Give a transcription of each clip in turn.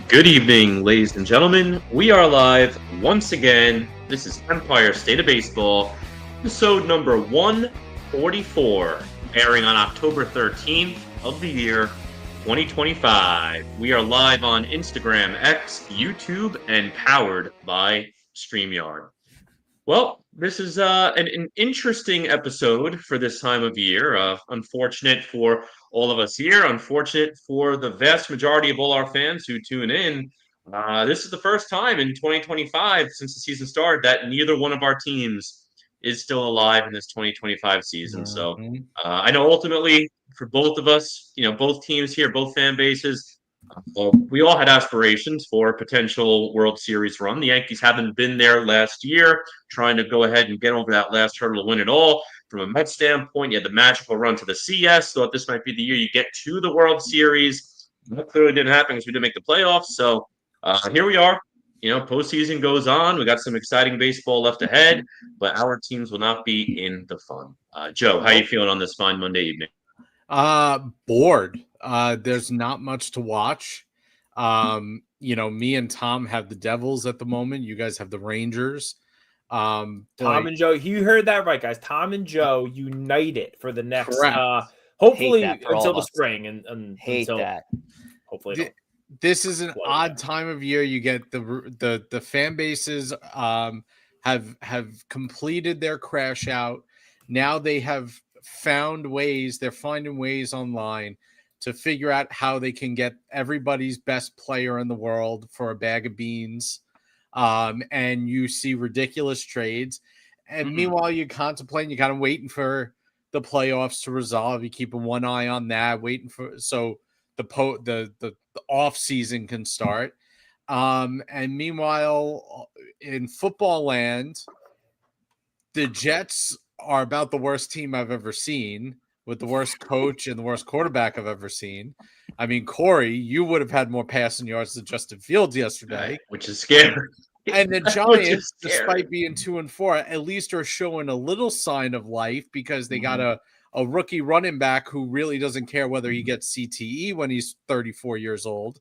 Good evening, ladies and gentlemen. We are live once again. This is Empire State of Baseball, episode number 144, airing on October 13th of the year 2025. We are live on Instagram, X, YouTube, and powered by StreamYard. Well, this is an interesting episode for this time of year. Unfortunate for all of us here, unfortunate for the vast majority of all our fans who tune in. This is the first time in 2025 since the season started that neither one of our teams is still alive in this 2025 season. So I know ultimately for both of us, both teams here, both fan bases, well, we all had aspirations for a potential World Series run. The Yankees haven't been there last year, trying to go ahead and get over that last hurdle to win it all. From a Mets standpoint, you had the magical run to the CS. Thought this might be the year you get to the World Series. That clearly didn't happen because we didn't make the playoffs. So here we are. Postseason goes on. We got some exciting baseball left ahead, but our teams will not be in the fun. Joe, how are you feeling on this fine Monday evening? Bored. There's not much to watch. Me and Tom have the Devils at the moment. You guys have the Rangers. Tom and Joe, you heard that right, guys. Tom and Joe united for the next hopefully until the spring and until that. Hopefully this is an odd time of year. You get the fan bases have completed their crash out. Now they have found ways. They're finding ways online to figure out how they can get everybody's best player in the world for a bag of beans. And you see ridiculous trades. And meanwhile, you're contemplating, you're kind of waiting for the playoffs to resolve. You keep one eye on that, waiting for the off season can start. And meanwhile, in football land, the Jets are about the worst team I've ever seen, with the worst coach and the worst quarterback I've ever seen. I mean, Corey, you would have had more passing yards than Justin Fields yesterday, which is scary. And the Giants, despite being 2-4, at least are showing a little sign of life because they got a rookie running back who really doesn't care whether he gets CTE when he's 34 years old,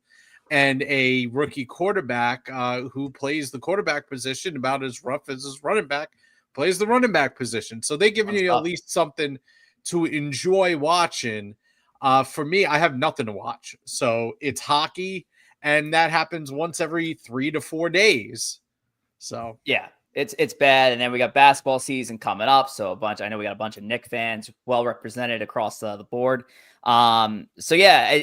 and a rookie quarterback who plays the quarterback position about as rough as his running back plays the running back position. So they're giving you at least something to enjoy watching. For me, I have nothing to watch. So it's hockey, and that happens once every 3 to 4 days. So yeah, it's bad. And then we got basketball season coming up. So I know we got a bunch of Knicks fans well represented across the board. So yeah,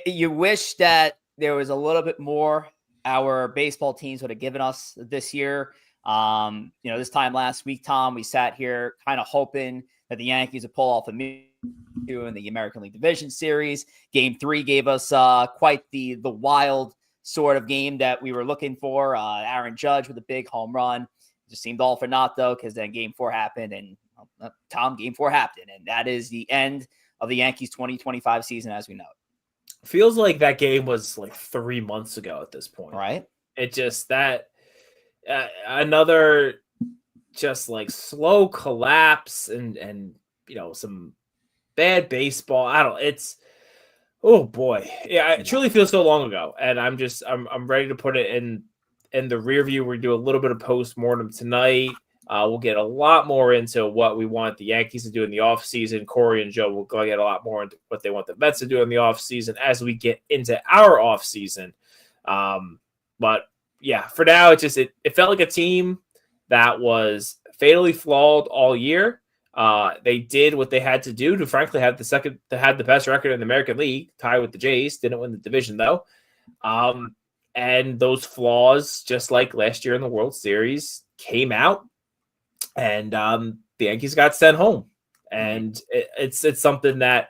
you wish that there was a little bit more our baseball teams would have given us this year. This time last week, Tom, we sat here kind of hoping that the Yankees would pull off a in the American League Division Series. Game 3 gave us quite the wild sort of game that we were looking for. Aaron Judge with a big home run. It just seemed all for naught, though, because then Game 4 happened, and Game 4 happened, and that is the end of the Yankees 2025 season as we know it. Feels like that game was like 3 months ago at this point. Right? It just another just like slow collapse and some bad baseball. Oh boy. Yeah, it truly feels so long ago. And I'm ready to put it in the rear view. We're gonna do a little bit of post-mortem tonight. We'll get a lot more into what we want the Yankees to do in the offseason. Corey and Joe will get a lot more into what they want the Mets to do in the offseason as we get into our offseason. But yeah, for now, it felt like a team that was fatally flawed all year. They did what they had to do to frankly have the best record in the American League, tied with the Jays. Didn't win the division though. And those flaws, just like last year in the World Series, came out, and the Yankees got sent home. And it's something that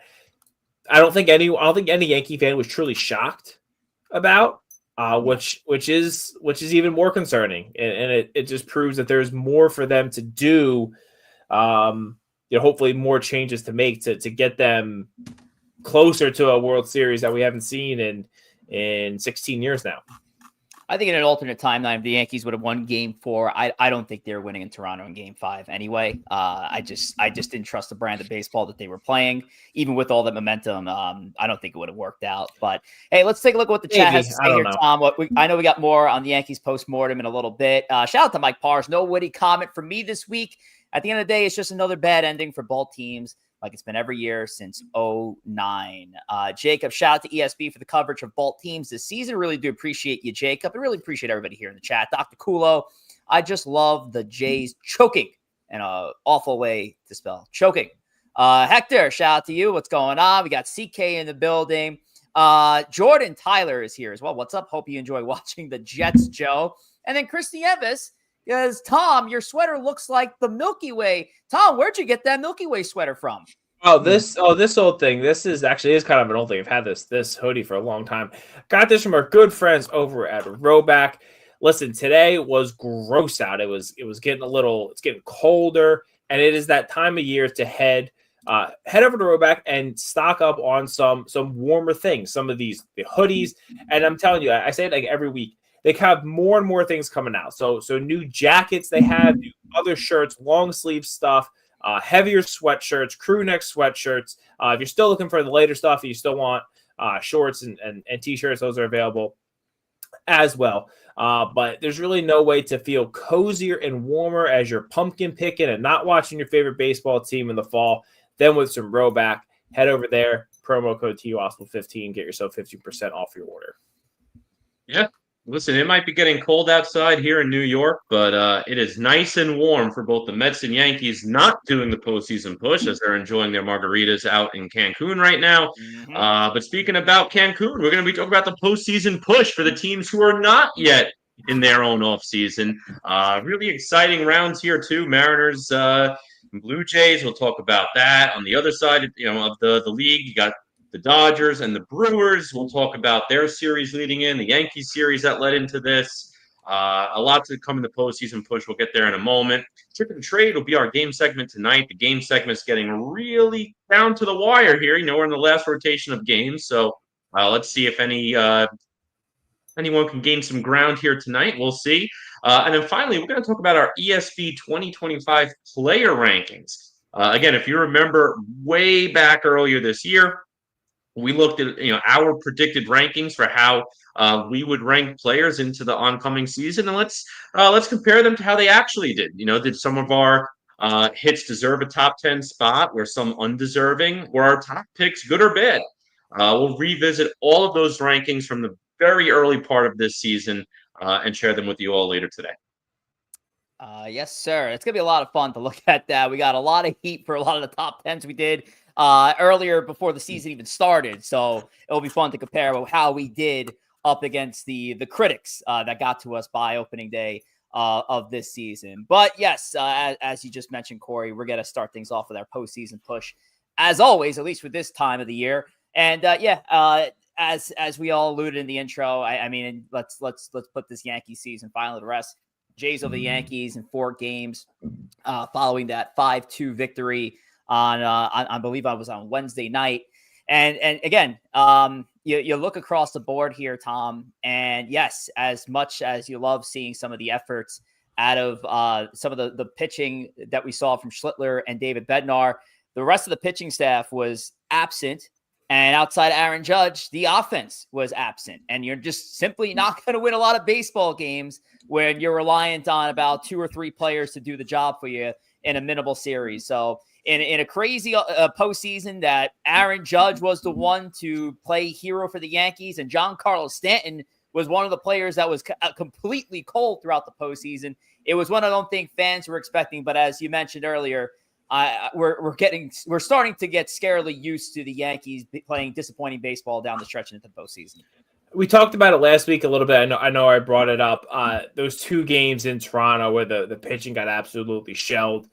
I don't think any Yankee fan was truly shocked about. Which is even more concerning, and it just proves that there's more for them to do. Hopefully more changes to make to get them closer to a World Series that we haven't seen in 16 years now. I think in an alternate timeline, if the Yankees would have won Game 4, I don't think they're winning in Toronto in Game 5 anyway. I just didn't trust the brand of baseball that they were playing, even with all the momentum. I don't think it would have worked out. But hey, let's take a look at what the chat has to say here, Tom. I know we got more on the Yankees postmortem in a little bit. Shout out to Mike Pars. No witty comment from me this week. At the end of the day, it's just another bad ending for both teams, like it's been every year since 2009. Jacob, shout out to ESB for the coverage of both teams this season. Really do appreciate you, Jacob. I really appreciate everybody here in the chat. Dr. Kulo, I just love the Jays choking in an awful way to spell choking. Hector, shout out to you. What's going on? We got CK in the building. Jordan Tyler is here as well. What's up? Hope you enjoy watching the Jets, Joe. And then Christy Evis. Because, Tom, your sweater looks like the Milky Way. Tom, where'd you get that Milky Way sweater from? This old thing. This is kind of an old thing. I've had this hoodie for a long time. Got this from our good friends over at Rowback. Listen, today was gross out. It was getting it's getting colder, and it is that time of year to head over to Rowback and stock up on some warmer things. Some of the hoodies, and I'm telling you, I say it like every week. They have more and more things coming out. So new jackets they have, new other shirts, long sleeve stuff, heavier sweatshirts, crew neck sweatshirts. If you're still looking for the later stuff, you still want shorts and t-shirts, those are available as well. But there's really no way to feel cozier and warmer as you're pumpkin picking and not watching your favorite baseball team in the fall than with some Rowback. Head over there, promo code TUOSPIL15, get yourself 15% off your order. Yeah. Listen, it might be getting cold outside here in New York, but it is nice and warm for both the Mets and Yankees not doing the postseason push as they're enjoying their margaritas out in Cancun right now. But speaking about Cancun, we're going to be talking about the postseason push for the teams who are not yet in their own offseason. Really exciting rounds here, too. Mariners, Blue Jays, we'll talk about that. On the other side of the league, you got the Dodgers and the Brewers. We'll talk about their series leading in, the Yankees series that led into this. A lot to come in the postseason push. We'll get there in a moment. Trip and Trade will be our game segment tonight. The game segment's getting really down to the wire here. We're in the last rotation of games, so let's see if anyone can gain some ground here tonight. We'll see. And then finally, we're going to talk about our ESB 2025 player rankings. Again, if you remember way back earlier this year, we looked at our predicted rankings for how we would rank players into the oncoming season, and let's compare them to how they actually did. Did some of our hits deserve a top 10 spot? Were some undeserving? Were our top picks good or bad? We'll revisit all of those rankings from the very early part of this season and share them with you all later today. Yes, sir. It's going to be a lot of fun to look at that. We got a lot of heat for a lot of the top 10s we did earlier before the season even started. So it'll be fun to compare how we did up against the critics that got to us by opening day of this season. But yes, as you just mentioned, Corey, we're going to start things off with our postseason push, as always, at least for this time of the year. And as we all alluded in the intro, I mean, let's put this Yankee season finally to rest. Jays over the Yankees in 4 games following that 5-2 victory on I believe I was on Wednesday night. And again, you look across the board here, Tom, and yes, as much as you love seeing some of the efforts out of some of the pitching that we saw from Schlittler and David Bednar, the rest of the pitching staff was absent. And outside Aaron Judge, the offense was absent. And you're just simply not going to win a lot of baseball games when you're reliant on about 2 or 3 players to do the job for you in a minimal series. So in a crazy postseason that Aaron Judge was the one to play hero for the Yankees, and Giancarlo Stanton was one of the players that was completely cold throughout the postseason. It was one I don't think fans were expecting. But as you mentioned earlier, we're starting to get scarily used to the Yankees playing disappointing baseball down the stretch into the postseason. We talked about it last week a little bit. I know I brought it up. Those 2 games in Toronto where the pitching got absolutely shelled.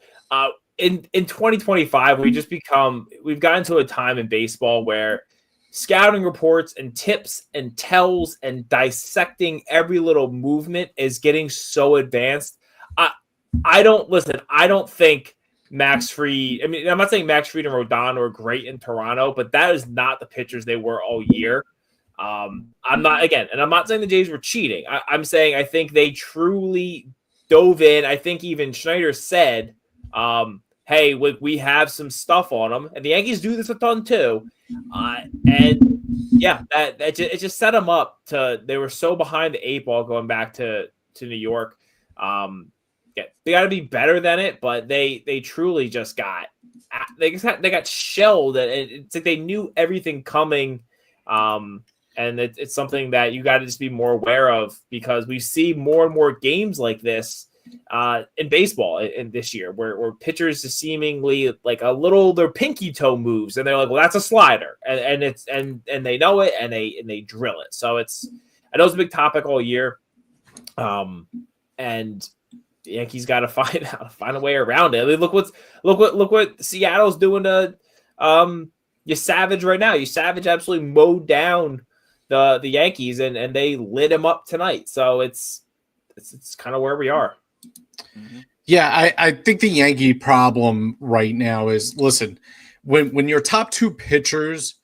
In 2025, we've gotten to a time in baseball where scouting reports and tips and tells and dissecting every little movement is getting so advanced. I don't think Max Fried. I mean, I'm not saying Max Fried and Rodon were great in Toronto, but that is not the pitchers they were all year. I'm not saying the Jays were cheating. I'm saying I think they truly dove in. I think even Schneider said, hey, we have some stuff on them, and the Yankees do this a ton too. And yeah, it just set them up they were so behind the 8 ball going back to New York. Yeah, they got to be better than it, but they truly just got shelled, and it's like they knew everything coming. And it's something that you got to just be more aware of, because we see more and more games like this in baseball in this year, where pitchers are seemingly like their pinky toe moves, and they're like, well, that's a slider, and they know it, and they drill it. So I know it's a big topic all year, and the Yankees got to find a way around it. I mean, look what Seattle's doing to Savage right now. Savage absolutely mowed down the Yankees, and they lit him up tonight. So it's kind of where we are. Yeah, I think the Yankee problem right now is, listen, when your top 2 pitchers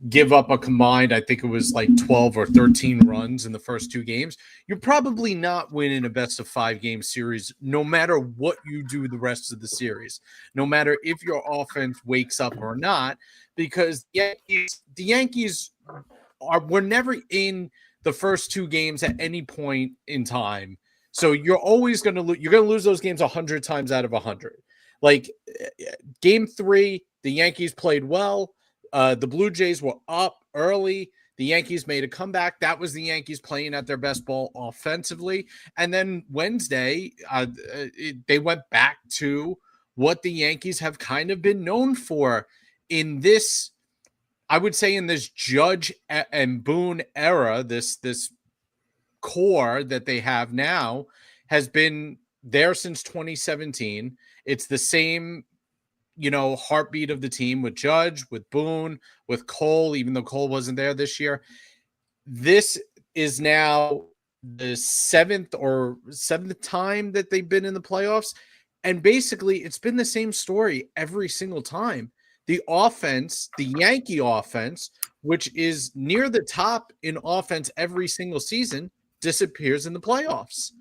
give up a combined, I think it was like 12 or 13 runs in the first 2 games, you're probably not winning a best of 5 game series, no matter what you do the rest of the series, no matter if your offense wakes up or not, because the Yankees were never in the first 2 games at any point in time. So you're always going to lose. You're going to lose those games 100 times out of 100. Like game 3, the Yankees played well. The Blue Jays were up early. The Yankees made a comeback. That was the Yankees playing at their best ball offensively. And then Wednesday, they went back to what the Yankees have kind of been known for in this, I would say, in this Judge and Boone era. This core that they have now has been there since 2017. It's the same, heartbeat of the team with Judge, with Boone, with Cole, even though Cole wasn't there this year. This is now the seventh time that they've been in the playoffs. And basically it's been the same story every single time. The offense, the Yankee offense, which is near the top in offense every single season, disappears in the playoffs.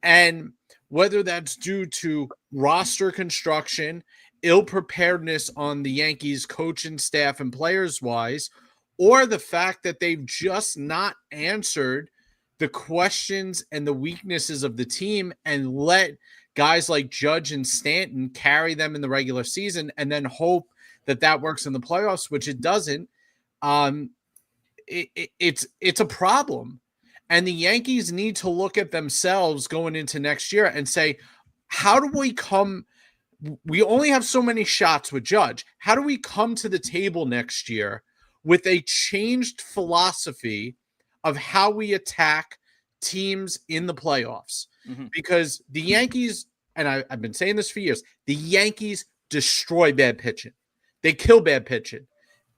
And whether that's due to roster construction, ill preparedness on the Yankees coaching staff and players wise, or the fact that they've just not answered the questions and the weaknesses of the team and let guys like Judge and Stanton carry them in the regular season and then hope that works in the playoffs, which it doesn't. It's a problem. And the Yankees need to look at themselves going into next year and say, how do we come? We only have so many shots with Judge. How do we come to the table next year with a changed philosophy of how we attack teams in the playoffs? Mm-hmm. Because the Yankees, and I've been saying this for years, the Yankees destroy bad pitching. They kill bad pitching.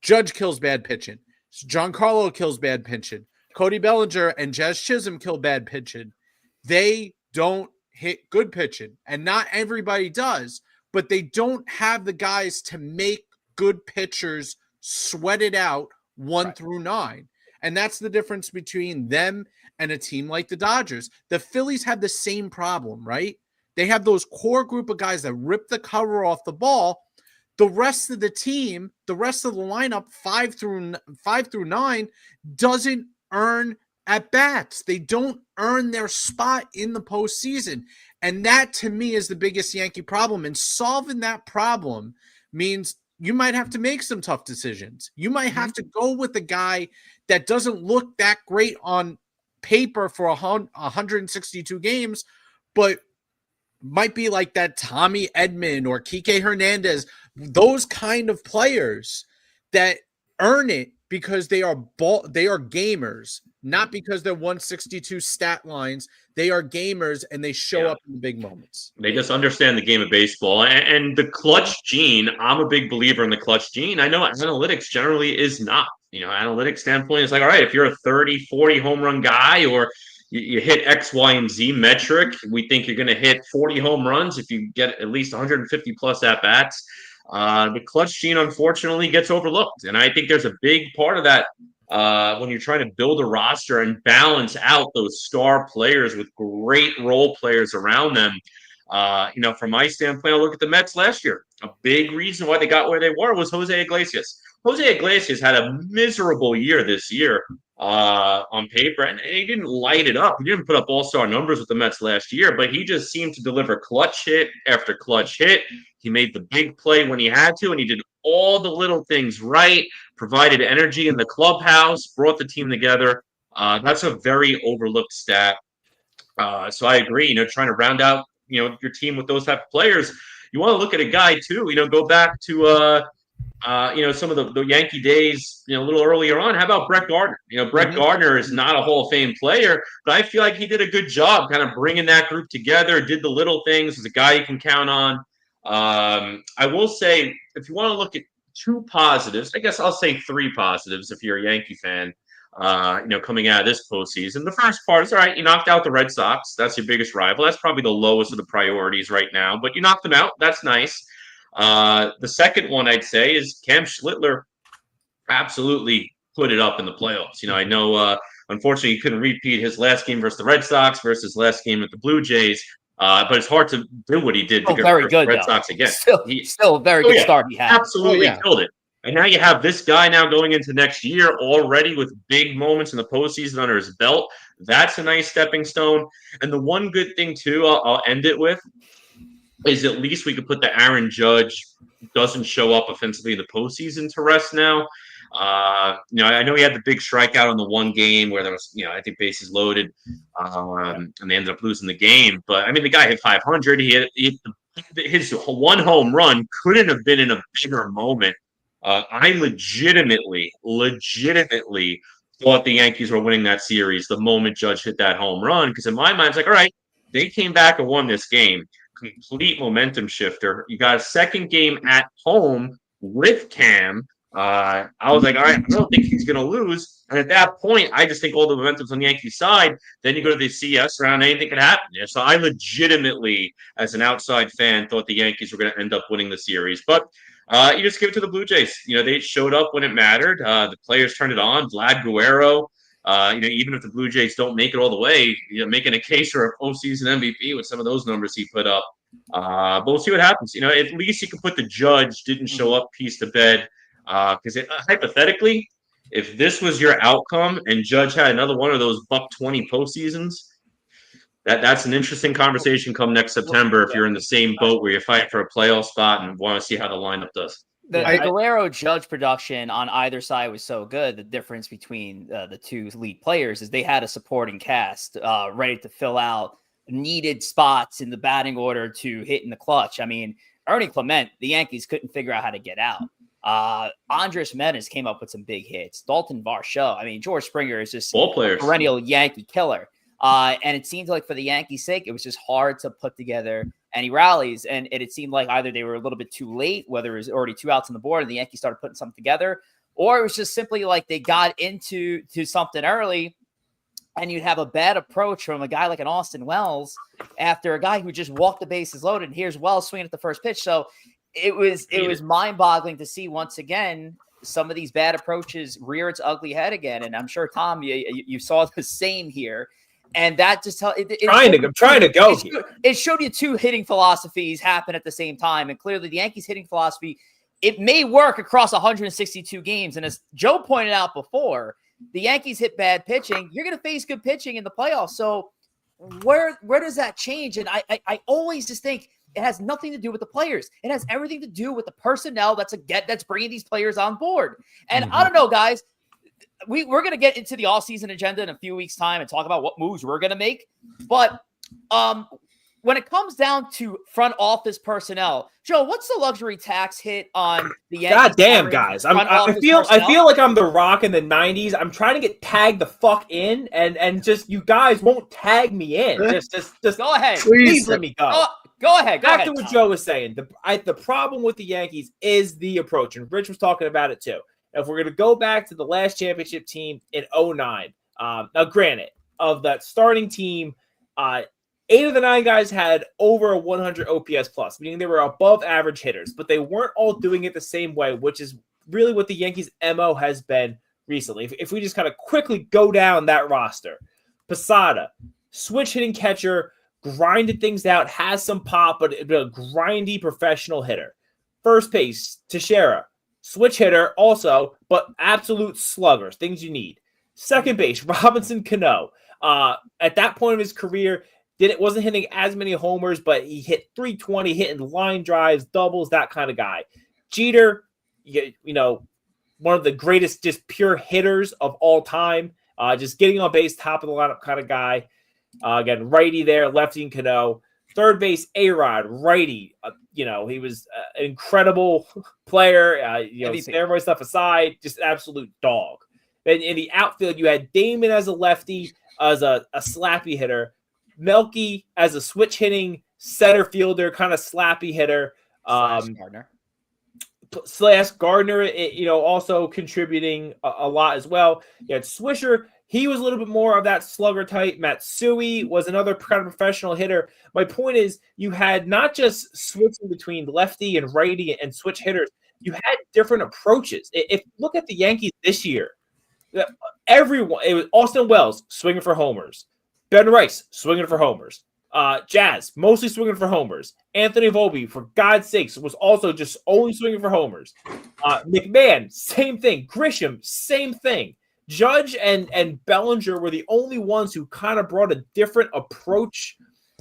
Judge kills bad pitching. Giancarlo kills bad pitching. Cody Bellinger and Jazz Chisholm kill bad pitching. They don't hit good pitching, and not everybody does, but they don't have the guys to make good pitchers sweat it out 1 through 9. And that's the difference between them and a team like the Dodgers. The Phillies have the same problem, right? They have those core group of guys that rip the cover off the ball. The rest of the team, the rest of the lineup, 5 through 9, doesn't earn at bats. They don't earn their spot in the postseason. And that, to me, is the biggest Yankee problem. And solving that problem means you might have to make some tough decisions. You might have to go with a guy that doesn't look that great on paper for 162 games, but might be like that Tommy Edman or Kike Hernandez, those kind of players that earn it because they are gamers, not because they're 162 stat lines. They are gamers, and they show up in the big moments. They just understand the game of baseball. And the clutch gene, I'm a big believer in the clutch gene. I know analytics generally is not. Analytics standpoint is like, all right, if you're a 30, 40 home run guy, or you hit X, Y, and Z metric, we think you're going to hit 40 home runs if you get at least 150 plus at-bats. The clutch gene, unfortunately, gets overlooked. And I think there's a big part of that when you're trying to build a roster and balance out those star players with great role players around them. From my standpoint, I look at the Mets last year. A big reason why they got where they were was Jose Iglesias. Jose Iglesias had a miserable year this year on paper, and he didn't light it up. He didn't put up all-star numbers with the Mets last year, but he just seemed to deliver clutch hit after clutch hit. He made the big play when he had to, and he did all the little things right, provided energy in the clubhouse, brought the team together. That's a very overlooked stat. So I agree, trying to round out, your team with those type of players. You want to look at a guy too, go back to, some of the Yankee days, a little earlier on. How about Brett Gardner? Brett Gardner is not a Hall of Fame player, but I feel like he did a good job kind of bringing that group together, did the little things, was a guy you can count on. I will say, if you want to look at two positives, I guess I'll say three positives if you're a Yankee fan, coming out of this postseason. The first part is, all right, you knocked out the Red Sox. That's your biggest rival. That's probably the lowest of the priorities right now, but you knocked them out. That's nice. The second one I'd say is Cam Schlittler absolutely put it up in the playoffs. I know, unfortunately, he couldn't repeat his last game versus the Red Sox versus last game with the Blue Jays. But it's hard to do what he did to get the Red Sox again. Still a very good start he had. Absolutely killed it. And now you have this guy now going into next year already with big moments in the postseason under his belt. That's a nice stepping stone. And the one good thing, too, I'll end it with, is at least we could put the Aaron Judge doesn't show up offensively in the postseason to rest now. I know he had the big strikeout in the one game where there was, I think bases loaded, and they ended up losing the game. But, the guy hit 500. His one home run couldn't have been in a bigger moment. I legitimately thought the Yankees were winning that series the moment Judge hit that home run, because in my mind, it's like, all right, they came back and won this game. Complete momentum shifter. You got a second game at home with Cam. I was like, all right, I don't think he's going to lose. And at that point, I just think all the momentum's on the Yankees side. Then you go to the CS round, anything can happen. Yeah, so I legitimately, as an outside fan, thought the Yankees were going to end up winning the series. But you just give it to the Blue Jays. They showed up when it mattered. The players turned it on. Vlad Guerrero, even if the Blue Jays don't make it all the way, making a case for a postseason MVP with some of those numbers he put up. But we'll see what happens. At least you can put the Judge didn't show up piece to bed. Because hypothetically, if this was your outcome and Judge had another one of those $120 postseasons, that's an interesting conversation come next September if you're in the same boat where you're fighting for a playoff spot and want to see how the lineup does. The Guerrero Judge production on either side was so good. The difference between the two lead players is they had a supporting cast ready to fill out needed spots in the batting order to hit in the clutch. Ernie Clement, the Yankees couldn't figure out how to get out. Andres Menes came up with some big hits. Dalton Varsho. George Springer is just a perennial Yankee killer. And it seemed like for the Yankees' sake, it was just hard to put together any rallies. And it seemed like either they were a little bit too late, whether it was already 2 outs on the board and the Yankees started putting something together, or it was just simply like they got into something early and you'd have a bad approach from a guy like an Austin Wells after a guy who just walked the bases loaded. And here's Wells swinging at the first pitch. So it was mind-boggling to see once again some of these bad approaches rear its ugly head again. And I'm sure, Tom, you saw the same here. And that just I'm trying to go here. It showed you two hitting philosophies happen at the same time. And clearly the Yankees hitting philosophy, it may work across 162 games. And as Joe pointed out before, the Yankees hit bad pitching. You're going to face good pitching in the playoffs. So where does that change? And I always just think it has nothing to do with the players. It has everything to do with the personnel that's bringing these players on board. And I don't know, guys. We're going to get into the all-season agenda in a few weeks' time and talk about what moves we're going to make. But when it comes down to front office personnel, Joe, what's the luxury tax hit on the Yankees? God damn, guys. I feel like I'm the Rock in the 90s. I'm trying to get tagged the fuck in, and just you guys won't tag me in. Just go ahead. Please let me go. Go ahead. Back to what Joe was saying. The problem with the Yankees is the approach, and Rich was talking about it too. If we're going to go back to the last championship team in 2009, now granted, of that starting team, 8 of the 9 guys had over a 100 OPS plus, meaning they were above average hitters, but they weren't all doing it the same way, which is really what the Yankees' MO has been recently. If we just kind of quickly go down that roster, Posada, switch hitting catcher, grinded things out, has some pop, but a grindy professional hitter. First base, Teixeira, switch hitter also, but absolute slugger, things you need. Second base, Robinson Cano. At that point of his career, wasn't hitting as many homers, but he hit 320, hitting line drives, doubles, that kind of guy. Jeter, you know, one of the greatest just pure hitters of all time, just getting on base, top of the lineup kind of guy. Again, righty there, lefty and Cano. Third base, A-Rod, righty. You know, he was an incredible player. You know, steroid stuff aside, just an absolute dog. Then in the outfield, you had Damon as a lefty, as a slappy hitter. Melky as a switch hitting center fielder, kind of slappy hitter. Gardner. Gardner, you know, also contributing a lot as well. You had Swisher. He was a little bit more of that slugger type. Matsui was another kind of professional hitter. My point is, you had not just switching between lefty and righty and switch hitters. You had different approaches. If look at the Yankees this year, everyone, it was Austin Wells swinging for homers. Ben Rice swinging for homers. Jazz mostly swinging for homers. Anthony Volpe, for God's sakes, was also just only swinging for homers. McMahon, same thing. Grisham, same thing. Judge and Bellinger were the only ones who kind of brought a different approach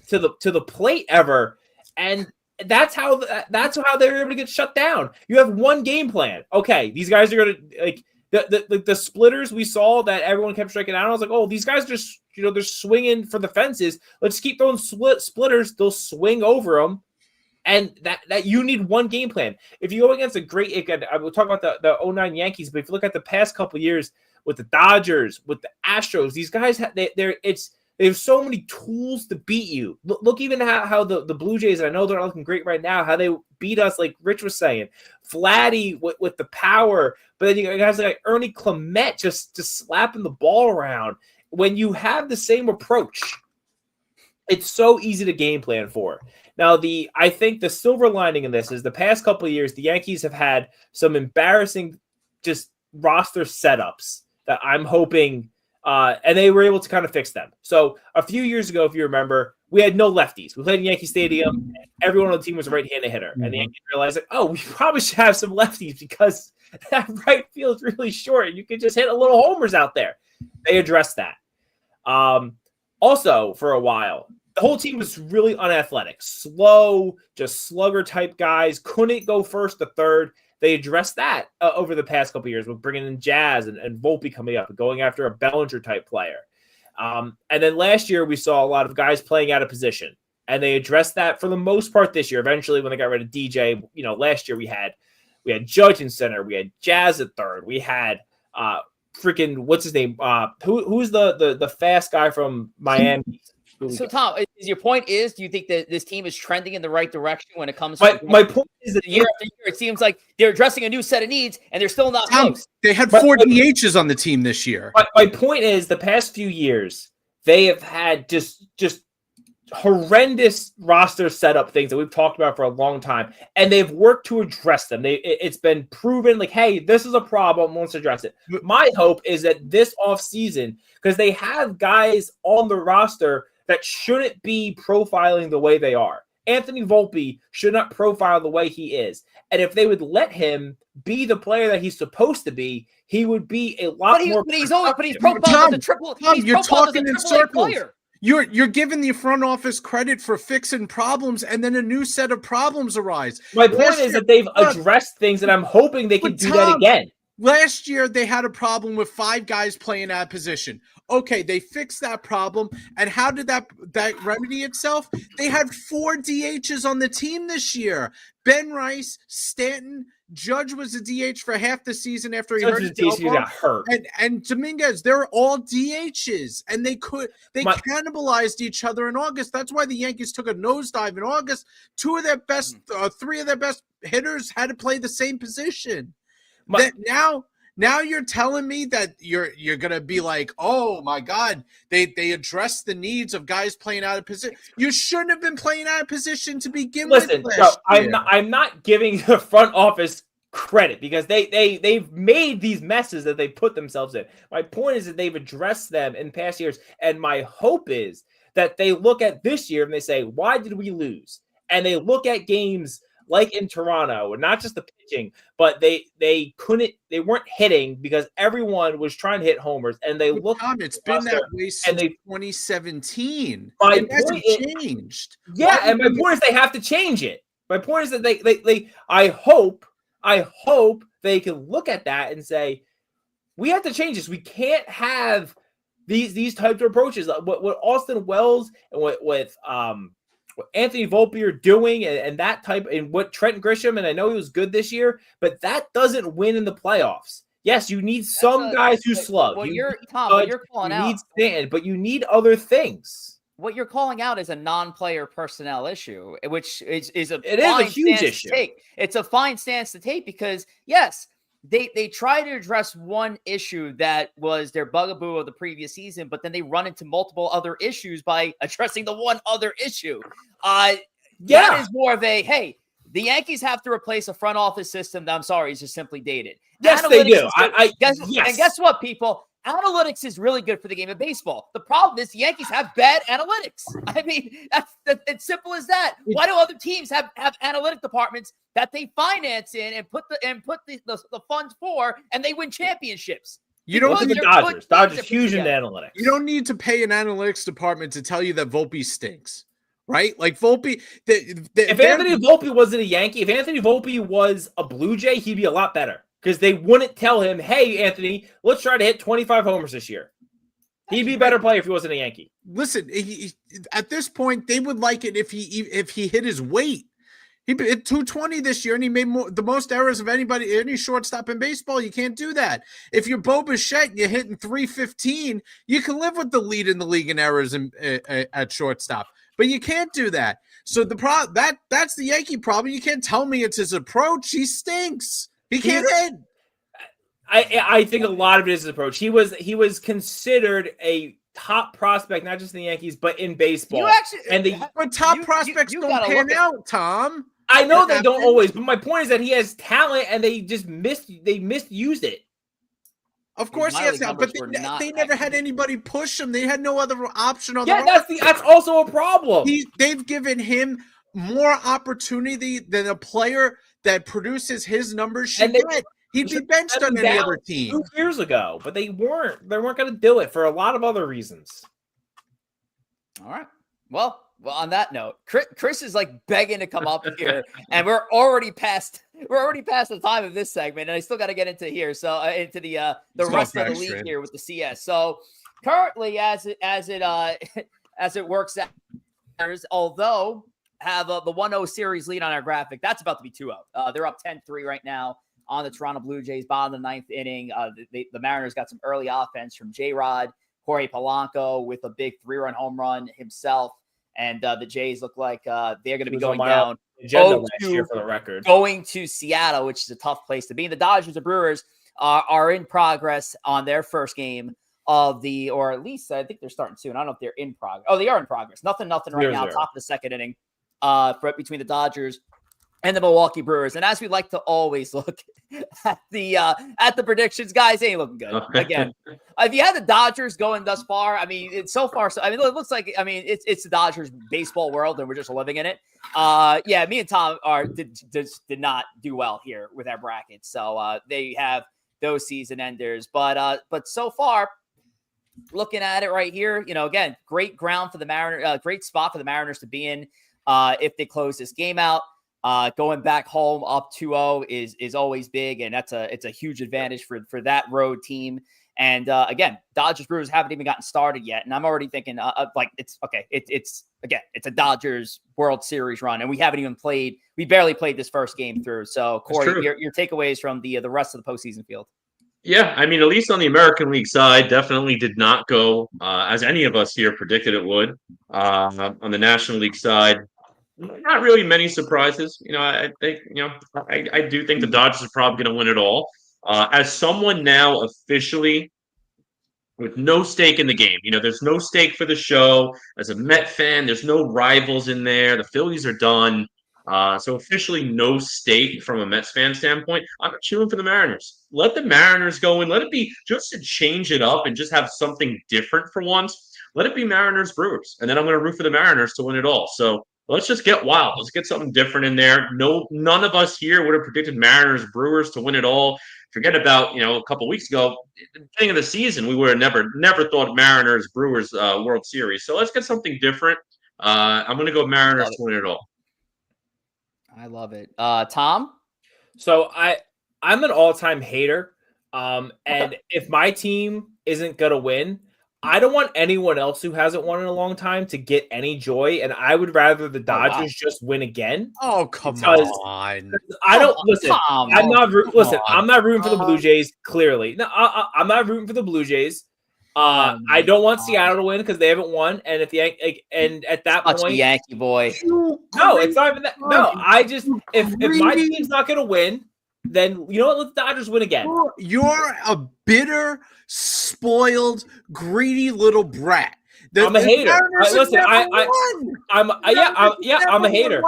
to the plate ever, and that's how they were able to get shut down. You have one game plan. Okay, these guys are gonna like the splitters we saw that everyone kept striking out. I was like, oh, these guys just, you know, they're swinging for the fences. Let's keep throwing splitters. They'll swing over them. And that you need one game plan. If you go against a great, again, I will talk about the 09 Yankees, but if you look at the past couple of years with the Dodgers, with the Astros, these guys, they have so many tools to beat you. Look even how the Blue Jays, and I know they're not looking great right now, how they beat us, like Rich was saying. Vladdy with the power, but then you got guys like Ernie Clement just slapping the ball around. When you have the same approach, it's so easy to game plan for. Now, I think the silver lining in this is the past couple of years, the Yankees have had some embarrassing just roster setups that I'm hoping, and they were able to kind of fix them. So a few years ago, if you remember, we had no lefties. We played in Yankee Stadium. And everyone on the team was a right-handed hitter. And the Yankees realized, like, oh, we probably should have some lefties because that right field is really short. And you can just hit a little homers out there. They addressed that. Also, for a while, the whole team was really unathletic, slow, just slugger type guys, couldn't go first to third. They addressed that over the past couple of years with bringing in Jazz and Volpe coming up and going after a Bellinger type player. And then last year we saw a lot of guys playing out of position, and they addressed that for the most part this year. Eventually, when they got rid of DJ, you know, last year we had Judge in center, we had Jazz at third, we had freaking what's his name? Who's the fast guy from Miami? So, Tom, is your point do you think that this team is trending in the right direction when it comes to my point is that year after year, it seems like they're addressing a new set of needs and they're still not close. They had 4 DHs on the team this year. My point is the past few years, they have had just horrendous roster setup things that we've talked about for a long time, and they've worked to address them. It's been proven like, hey, this is a problem, let's address it. My hope is that this offseason, because they have guys on the roster that shouldn't be profiling the way they are. Anthony Volpe should not profile the way he is. And if they would let him be the player that he's supposed to be, he would be a lot more. But he's profiled as a triple. Tom, you're talking in circles. You're giving the front office credit for fixing problems, and then a new set of problems arise. My point is that they've addressed things, and I'm hoping they can do that again. Last year, they had a problem with 5 guys playing out of position. Okay, they fixed that problem. And how did that remedy itself? They had 4 DHs on the team this year. Ben Rice, Stanton, Judge was a DH for half the season after he hurt his elbow. Got hurt. And Dominguez, they're all DHs. And they cannibalized each other in August. That's why the Yankees took a nosedive in August. 3 of their best hitters had to play the same position. Now you're telling me that you're gonna be like, oh my God, they addressed the needs of guys playing out of position. You shouldn't have been playing out of position to begin with. Listen, I'm not giving the front office credit because they've made these messes that they put themselves in. My point is that they've addressed them in past years, and my hope is that they look at this year and they say, why did we lose? And they look at games like in Toronto, and not just the pitching, but they weren't hitting because everyone was trying to hit homers, and they look. It's been that way since 2017. It hasn't changed. Yeah, and my point is they have to change it. My point is that they I hope they can look at that and say, we have to change this. We can't have these types of approaches. What Austin Wells and what Anthony Volpe are doing and that type, and what Trent Grisham, and I know he was good this year, but that doesn't win in the playoffs. Yes, you need guys who slug. What you're calling out, need stand, but you need other things. What you're calling out is a non-player personnel issue, which is a huge issue. It's a fine stance to take because yes, they try to address one issue that was their bugaboo of the previous season, but then they run into multiple other issues by addressing the one other issue. That is more of a, hey, the Yankees have to replace a front office system that, I'm sorry, is just simply dated. Yes, they do. And guess what, people? Analytics is really good for the game of baseball. The problem is the Yankees have bad analytics. I mean, that's it's simple as that. Why do other teams have analytic departments that they finance in and put the funds for, and they win championships? You don't need the Dodgers huge in analytics. You don't need to pay an analytics department to tell you that Volpe stinks, right? Like Volpe. If Anthony Volpe wasn't a Yankee, if Anthony Volpe was a Blue Jay, he'd be a lot better. Because they wouldn't tell him, hey, Anthony, let's try to hit 25 homers this year. He'd be a better player if he wasn't a Yankee. Listen, at this point, they would like it if he hit his weight. He hit 220 this year, and he made the most errors of any shortstop in baseball. You can't do that. If you're Bo Bichette and you're hitting 315, you can live with the lead in the league in errors at shortstop. But you can't do that. So that's the Yankee problem. You can't tell me it's his approach. He stinks. He can't hit. I think a lot of it is his approach. He was considered a top prospect, not just in the Yankees, but in baseball. But top prospects don't pan out, Tom. I know they don't always, but my point is that he has talent, and they just misused it. Of course, he has talent, but they never had anybody push him. They had no other option on that's also a problem. They've given him more opportunity than a player that produces his numbers should get. He'd be benched on any other team 2 years ago, but they weren't going to do it for a lot of other reasons. All right. Well, on that note, Chris is like begging to come up here, and we're already past the time of this segment, and I still got to get into here. So into the rest of the league here with the CS. So currently, as it works out, although have the 1-0 series lead on our graphic, that's about to be 2-0. They're up 10-3 right now on the Toronto Blue Jays, bottom of the 9th inning. The Mariners got some early offense from J-Rod, Jorge Polanco with a big 3-run home run himself. And the Jays look like they're going to be going down. Last year for the record. Going to Seattle, which is a tough place to be. The Dodgers and Brewers are in progress on their first game or at least I think they're starting soon. I don't know if they're in progress. Oh, they are in progress. Nothing right now. Top of the second inning between the Dodgers and the Milwaukee Brewers. And as we like to always look at the predictions, guys, ain't looking good. Again, if you had the Dodgers going thus far, I mean, it's so far. It looks like, I mean, it's the Dodgers baseball world, and we're just living in it. Me and Tom did not do well here with our brackets. So they have those season enders. But so far, looking at it right here, again, great ground for the Mariners, great spot for the Mariners to be in if they close this game out. Going back home up 2-0 is always big, and it's a huge advantage for that road team. And again, Dodgers Brewers haven't even gotten started yet, and I'm already thinking it's okay. It's a Dodgers World Series run, and we haven't even played. We barely played this first game through. So Corey, your takeaways from the rest of the postseason field. Yeah, I mean, at least on the American League side, definitely did not go as any of us here predicted it would. On the National League side, not really many surprises. I think, I do think the Dodgers are probably going to win it all. As someone now officially with no stake in the game, there's no stake for the show. As a Met fan, there's no rivals in there. The Phillies are done. So officially no state from a Mets fan standpoint. I'm cheering for the Mariners. Let the Mariners go in. Let it be just to change it up and just have something different for once. Let it be Mariners Brewers. And then I'm going to root for the Mariners to win it all. So let's just get wild. Let's get something different in there. No, none of us here would have predicted Mariners Brewers to win it all. Forget about, a couple weeks ago, at the beginning of the season, we would have never thought Mariners Brewers World Series. So let's get something different. I'm going to go Mariners to win it all. I love it. Tom? So I'm an all-time hater. And if my team isn't going to win, I don't want anyone else who hasn't won in a long time to get any joy, and I would rather the Dodgers just win again. Oh, come on! I don't listen. I'm not rooting for the Blue Jays. Clearly, no, I'm not rooting for the Blue Jays. I don't want Seattle to win because they haven't won, and if and at that point, a Yankee boy. No, it's not even that. No, I just if my team's not going to win, then you know what? Let the Dodgers win again. You're a bitter, spoiled, greedy little brat. I'm a hater. Listen, I'm a hater.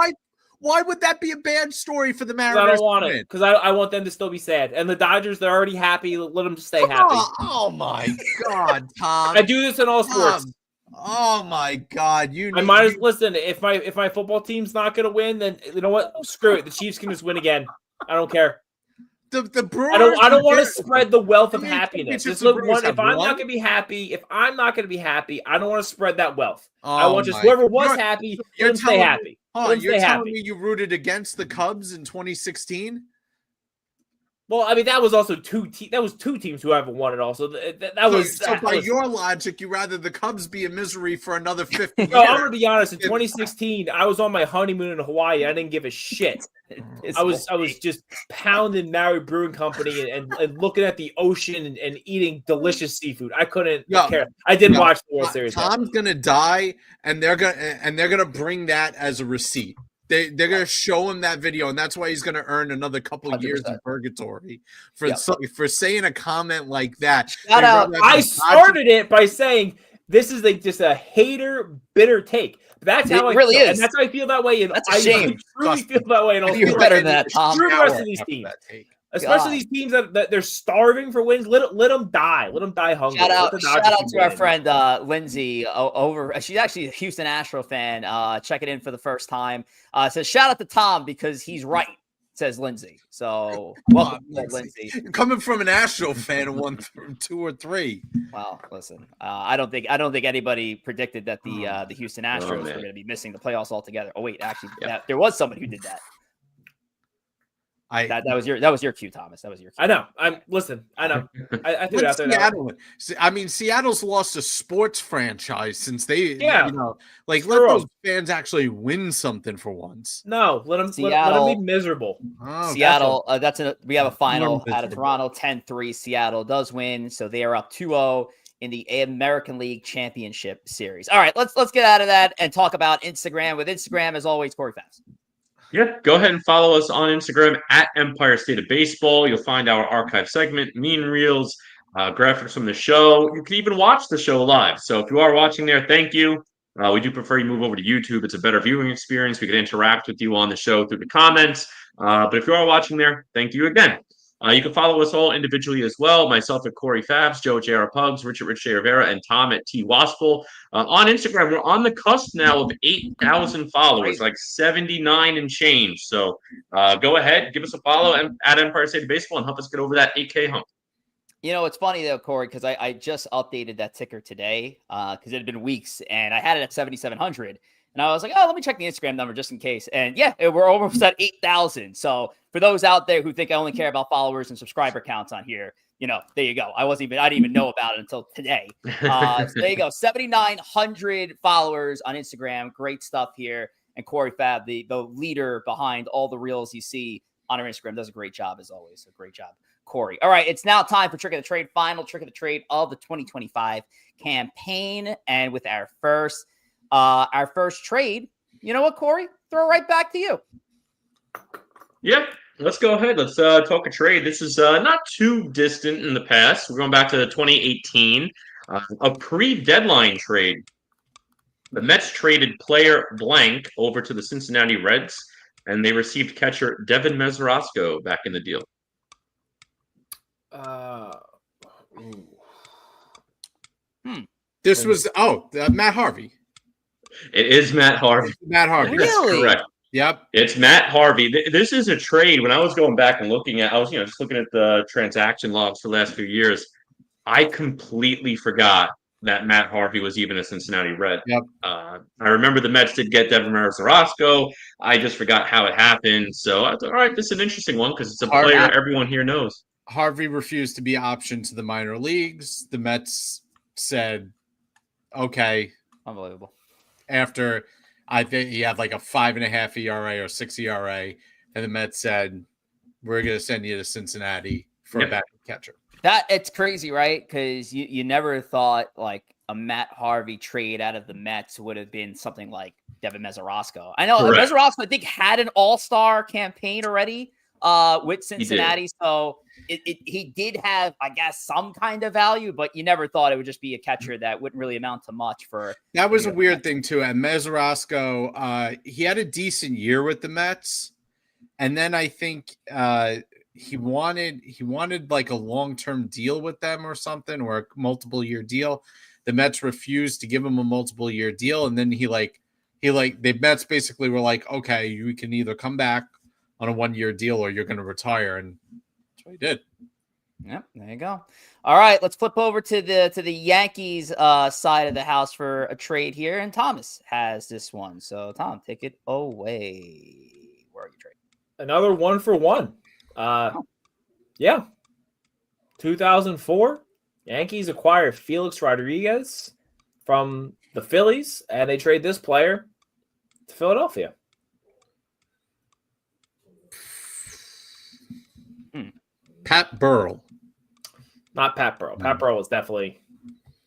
Why would that be a bad story for the Mariners? I don't want it because I want them to still be sad. And the Dodgers, they're already happy. Let them stay happy. Oh my God, Tom! I do this in all sports. Oh my God! I might as listen. If my football team's not going to win, then you know what? Screw it. The Chiefs can just win again. I don't care. The Brewers. I don't want to spread the wealth of happiness. Just look, if I'm not going to be happy, I don't want to spread that wealth. I want just whoever was happy, let them stay happy. You're telling me you rooted against the Cubs in 2016? Well, I mean, that was also two teams who haven't won it all. So by your logic, you rather the Cubs be in misery for another 50 years. No, I'm going to be honest. In 2016, I was on my honeymoon in Hawaii. I didn't give a shit. I was just pounding Maui Brewing Company and looking at the ocean and eating delicious seafood. I couldn't care. I didn't watch the World Series. Tom's gonna die, and they're gonna bring that as a receipt. They're gonna show him that video, and that's why he's gonna earn another couple of years in purgatory for saying a comment like that. Shout out! I started it by saying this is just a hater, bitter take. That's how I really feel. is, and that's how I feel that way. That's a shame. I truly feel that way. And you're better than that, Tom. Screw the rest of these teams, especially these teams that they're starving for wins. Let them die. Let them die hungry. Shout out to our friend Lindsay over. She's actually a Houston Astro fan. Checking in for the first time. Says shout out to Tom because he's right. Says Lindsay. So welcome, Lindsay. Coming from an Astro fan, 1 through 2 or 3. Well, listen, I don't think anybody predicted that the Houston Astros were going to be missing the playoffs altogether. Oh wait, actually, there was somebody who did that. That was your cue, Thomas. That was your cue. I know. I know. I threw it out there. Seattle. I mean, Seattle's lost a sports franchise since they, let those fans actually win something for once. No, let them be miserable. Oh, Seattle. We have a final out of Toronto. 10-3. Seattle does win, so they are up 2-0 in the American League Championship Series. All right, let's get out of that and talk about Instagram. With Instagram, as always, Corey Favs. Yeah, go ahead and follow us on Instagram at Empire State of Baseball. You'll find our archive segment, mean reels, graphics from the show. You can even watch the show live. So if you are watching there, thank you. We do prefer you move over to YouTube. It's a better viewing experience. We can interact with you on the show through the comments. But if you are watching there, thank you again. You can follow us all individually as well. Myself at Corey Favs, Joe J.R. Pugs, Richard Rich J. Rivera, and Tom at T. Wospil. On Instagram, we're on the cusp now of 8,000 followers, like 79 and change. So go ahead, give us a follow at Empire State Baseball and help us get over that 8K hump. You know, it's funny though, Corey, because I just updated that ticker today because it had been weeks and I had it at 7,700. And I was like, let me check the Instagram number just in case. And yeah, we're almost at 8,000. So for those out there who think I only care about followers and subscriber counts on here, there you go. I didn't even know about it until today. So there you go. 7,900 followers on Instagram. Great stuff here. And Corey Fab, the leader behind all the reels you see on our Instagram, does a great job as always. So great job, Corey. All right, it's now time for Trick of the Trade, final Trick of the Trade of the 2025 campaign. And with our first trade, you know what, Corey? Throw it right back to you. Yeah, let's go ahead. Let's talk a trade. This is not too distant in the past. We're going back to 2018, a pre-deadline trade. The Mets traded player blank over to the Cincinnati Reds. and they received catcher Devin Mesorasko back in the deal. This was Matt Harvey. It is Matt Harvey. Matt Harvey. That's correct. Yep. It's Matt Harvey. This is a trade. When I was going back and looking at, I was just looking at the transaction logs for the last few years. I completely forgot that Matt Harvey was even a Cincinnati Red. Yep. I remember the Mets did get Devin Mesorasko. I just forgot how it happened. So I thought, all right, this is an interesting one because it's a player everyone here knows. Harvey refused to be optioned to the minor leagues. The Mets said, okay. Unbelievable. After I think he had like a 5.5 ERA or 6 ERA, and the Mets said, we're going to send you to Cincinnati for a backup catcher. It's crazy, right? Because you never thought like a Matt Harvey trade out of the Mets would have been something like Devin Mesorasko. I know Mesorasko, I think, had an all-star campaign already with Cincinnati. So he did have, I guess, some kind of value, but you never thought it would just be a catcher that wouldn't really amount to much for. That was a weird thing too. And Mesorasko, he had a decent year with the Mets, and then I think he wanted like a long-term deal with them or something, or a multiple-year deal. The Mets refused to give him a multiple-year deal, and then the Mets basically were like, okay, you can either come back on a 1-year deal or you're going to retire, and that's what he did. Yep, there you go. All right, let's flip over to the Yankees side of the house for a trade here, and Thomas has this one. So Tom, take it away. Where are you trading? Another 1-for-1. Yeah. 2004, Yankees acquire Felix Rodriguez from the Phillies, and they trade this player to Philadelphia. Pat Burrell. Not Pat Burrell. Pat Burrell was definitely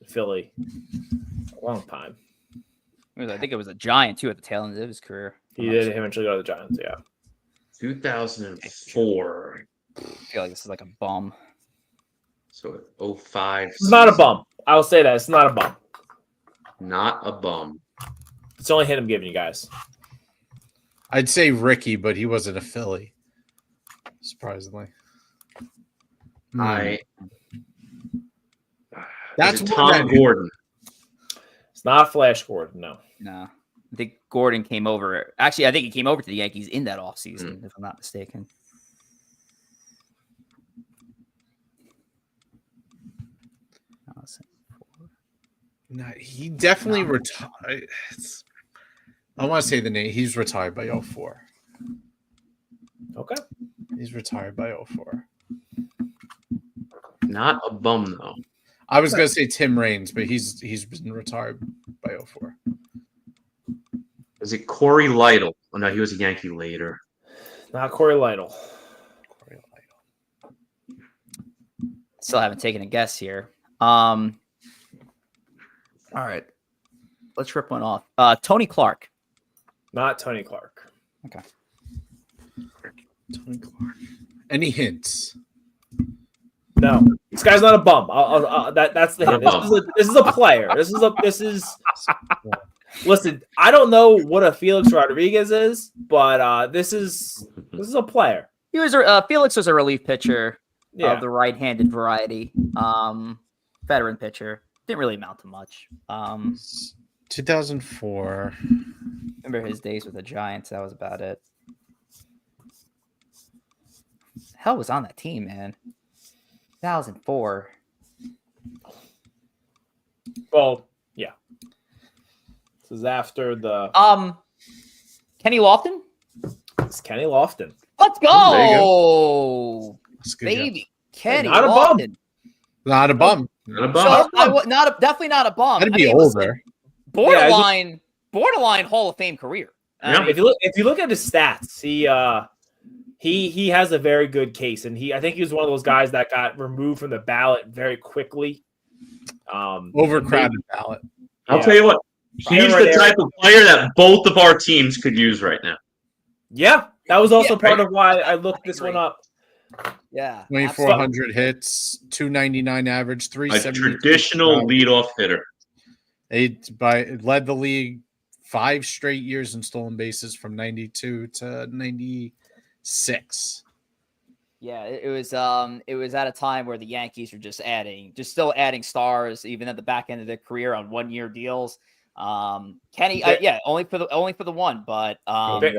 Philly a long time. I think it was a Giant, too, at the tail end of his career. He did eventually go to the Giants, yeah. 2004. I feel like this is like a bum. So 05. It's not a bum. I will say that. It's not a bum. Not a bum. It's the only hint I'm giving you guys. I'd say Ricky, but he wasn't a Philly, surprisingly. That's Tom Gordon. It's not Flash Gordon, no. No. I think Gordon came over. Actually, I think he came over to the Yankees in that offseason, if I'm not mistaken. No, he definitely retired. I want to say the name. He's retired by 04. Okay. He's retired by 04. Not a bum, though. I was going to say Tim Raines, but he's been retired by 04. Is it Corey Lytle? Oh, no, he was a Yankee later. Not Corey Lytle. Still haven't taken a guess here. All right. Let's rip one off. Tony Clark. Not Tony Clark. Okay. Tony Clark. Any hints? No. This guy's not a bum. That's the hint. This is a player. This is. Listen, I don't know what a Felix Rodriguez is, but this is a player. He was Felix was a relief pitcher of the right-handed variety. Veteran pitcher. Didn't really amount to much. 2004. Remember his days with the Giants. That was about it. Hell was on that team, man. 2004. Well, yeah. This is after the Kenny Lofton. It's Kenny Lofton. Let's go, baby. Job. Kenny Not Lofton. Not a bum. Not a bum. So, definitely not a bum. That'd be older. Listen, borderline Hall of Fame career. Yeah. If you look at his stats, he has a very good case, and I think he was one of those guys that got removed from the ballot very quickly. Overcrowded ballot. I'll tell you what. He's the type of player that both of our teams could use right now. Yeah, that was also part of why I looked this one up. Yeah, 2,400 hits, 299 average, 370. A traditional leadoff hitter. Led the league 5 straight years in stolen bases from 92 to 96. Yeah, it was at a time where the Yankees were still adding stars, even at the back end of their career on 1-year deals. Kenny, only for the one, but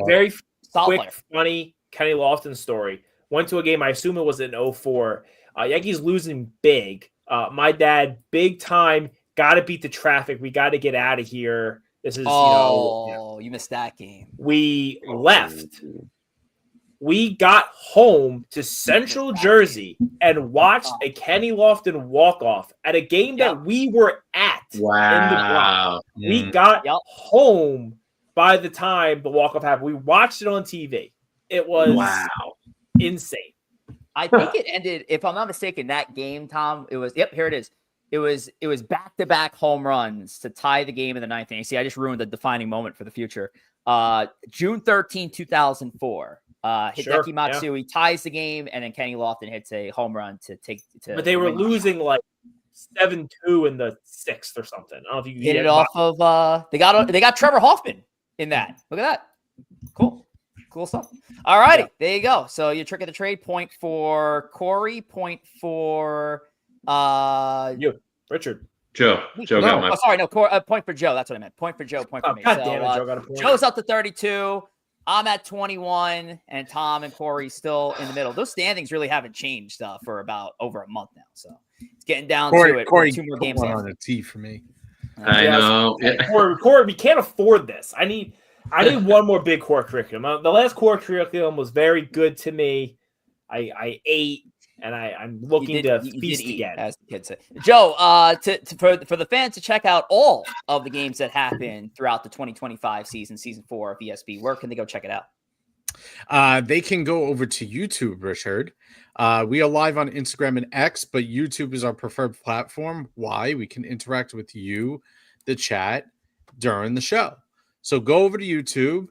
very quick, player. Funny Kenny Lofton story. Went to a game, I assume it was in 04. Yankees losing big. My dad, big time, got to beat the traffic. We got to get out of here. This is, you missed that game. We left. We got home to Central Jersey and watched a Kenny Lofton walk-off at a game that we were at in the Bronx. We got home by the time the walk-off happened. We watched it on TV. It was insane. I think it ended, if I'm not mistaken, that game, Tom, it was, here it is. It was back-to-back home runs to tie the game in the 9th inning. See, I just ruined the defining moment for the future. June 13, 2004. Hideki Matsui ties the game, and then Kenny Lofton hits a home run to take. But they were losing like 7-2 in the 6th or something. I don't know if you hit it off of. They got Trevor Hoffman in that. Look at that. Cool stuff. All righty, there you go. So your trick of the trade, point for Corey, point for you, Richard. Joe got my. Sorry, no. Point for Joe. That's what I meant. Point for Joe. Point for me. God damn it, Joe got a point. Joe's up to 32. I'm at 21, and Tom and Corey still in the middle. Those standings really haven't changed for about over a month now. So it's getting down to it. Corey, 2 more games left. On a T for me. I know. Corey, we can't afford this. I need one more big core curriculum. The last core curriculum was very good to me. I ate, and I'm looking to feast again, as the kids say. Joe, for the fans to check out all of the games that happen throughout the 2025 season 4 of ESB, where can they go check it out? They can go over to YouTube, Richard. We are live on Instagram and X, but YouTube is our preferred platform. Why? We can interact with you, the chat, during the show. So go over to YouTube,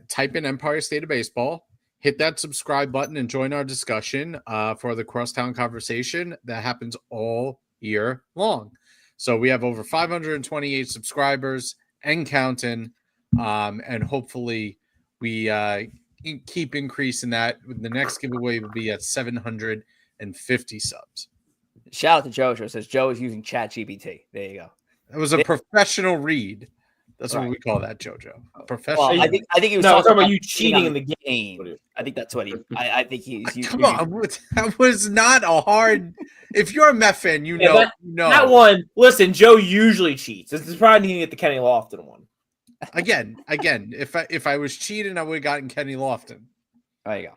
type in Empire State of Baseball, hit that subscribe button, and join our discussion for the Crosstown Conversation that happens all year long. So we have over 528 subscribers and counting, and hopefully we keep increasing that. The next giveaway will be at 750 subs. Shout out to Jojo. Says Joe is using ChatGPT. There you go. It was a professional read. That's what we call that, JoJo. Professional. Well, I think he was talking about you cheating in the game. I think that's what he. I think he's. Come on, that was not a hard. If you're a Met fan, you know. That one. Listen, Joe usually cheats. This is probably needing to get the Kenny Lofton one. Again. If I was cheating, I would have gotten Kenny Lofton. There you go.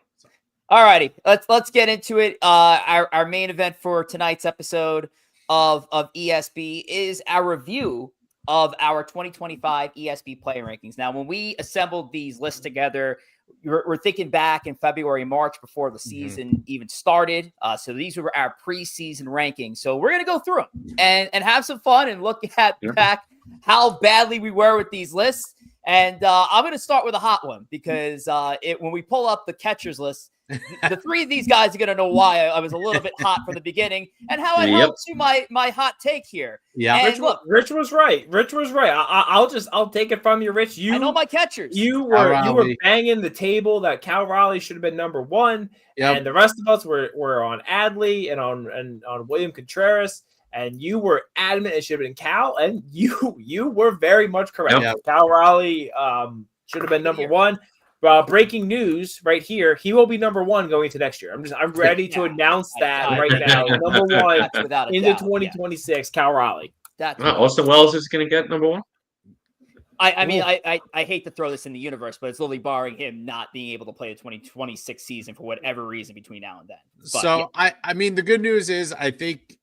All righty, let's get into it. Our main event for tonight's episode of ESB is our review of our 2025 ESB player rankings. Now, when we assembled these lists together, we're thinking back in February, March, before the season even started. So these were our preseason rankings. So we're going to go through them and have some fun and look at back how badly we were with these lists. And I'm going to start with a hot one because when we pull up the catchers list, the 3 of these guys are going to know why I was a little bit hot from the beginning and how I held to my hot take here. Yeah, Rich was right. I'll take it from you, Rich. I know my catchers. You were banging the table that Cal Raleigh should have been number 1, and the rest of us were on Adley and on William Contreras, and you were adamant it should have been Cal, and you were very much correct. Yep. Cal Raleigh should have been number 1. Breaking news right here. He will be number 1 going into next year. I'm ready to announce that right now. Number 1 into 2026, Cal Raleigh. Austin Wells is going to get number 1. I hate to throw this in the universe, but it's literally barring him not being able to play the 2026 season for whatever reason between now and then. But, I mean, the good news is I think,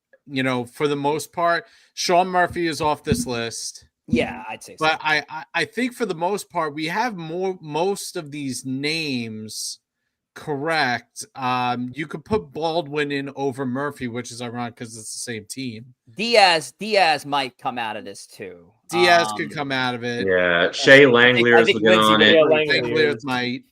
for the most part, Sean Murphy is off this list. Yeah, I'd say so. But I think for the most part, we have most of these names correct. You could put Baldwin in over Murphy, which is ironic because it's the same team. Diaz might come out of this too. Diaz could come out of it. Yeah, Shea Langlear's looking on it. Langlear's might.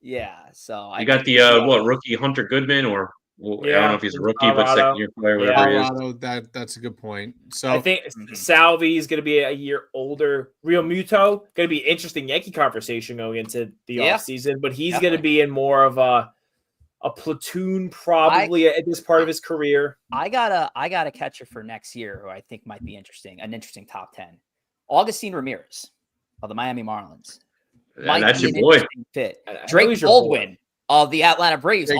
Yeah, so you got the rookie Hunter Goodman or Well, I don't know if he's a rookie, but Colorado. second-year player, whatever he is. Colorado, that's a good point. So I think Salvi is going to be a year older. Real Muto going to be interesting Yankee conversation going into the offseason, but he's going to be in more of a platoon probably at this part of his career. I got a catcher for next year who I think might be interesting, an interesting top 10. Augustine Ramirez of the Miami Marlins. That's your boy. Fit. Drake Baldwin of the Atlanta Braves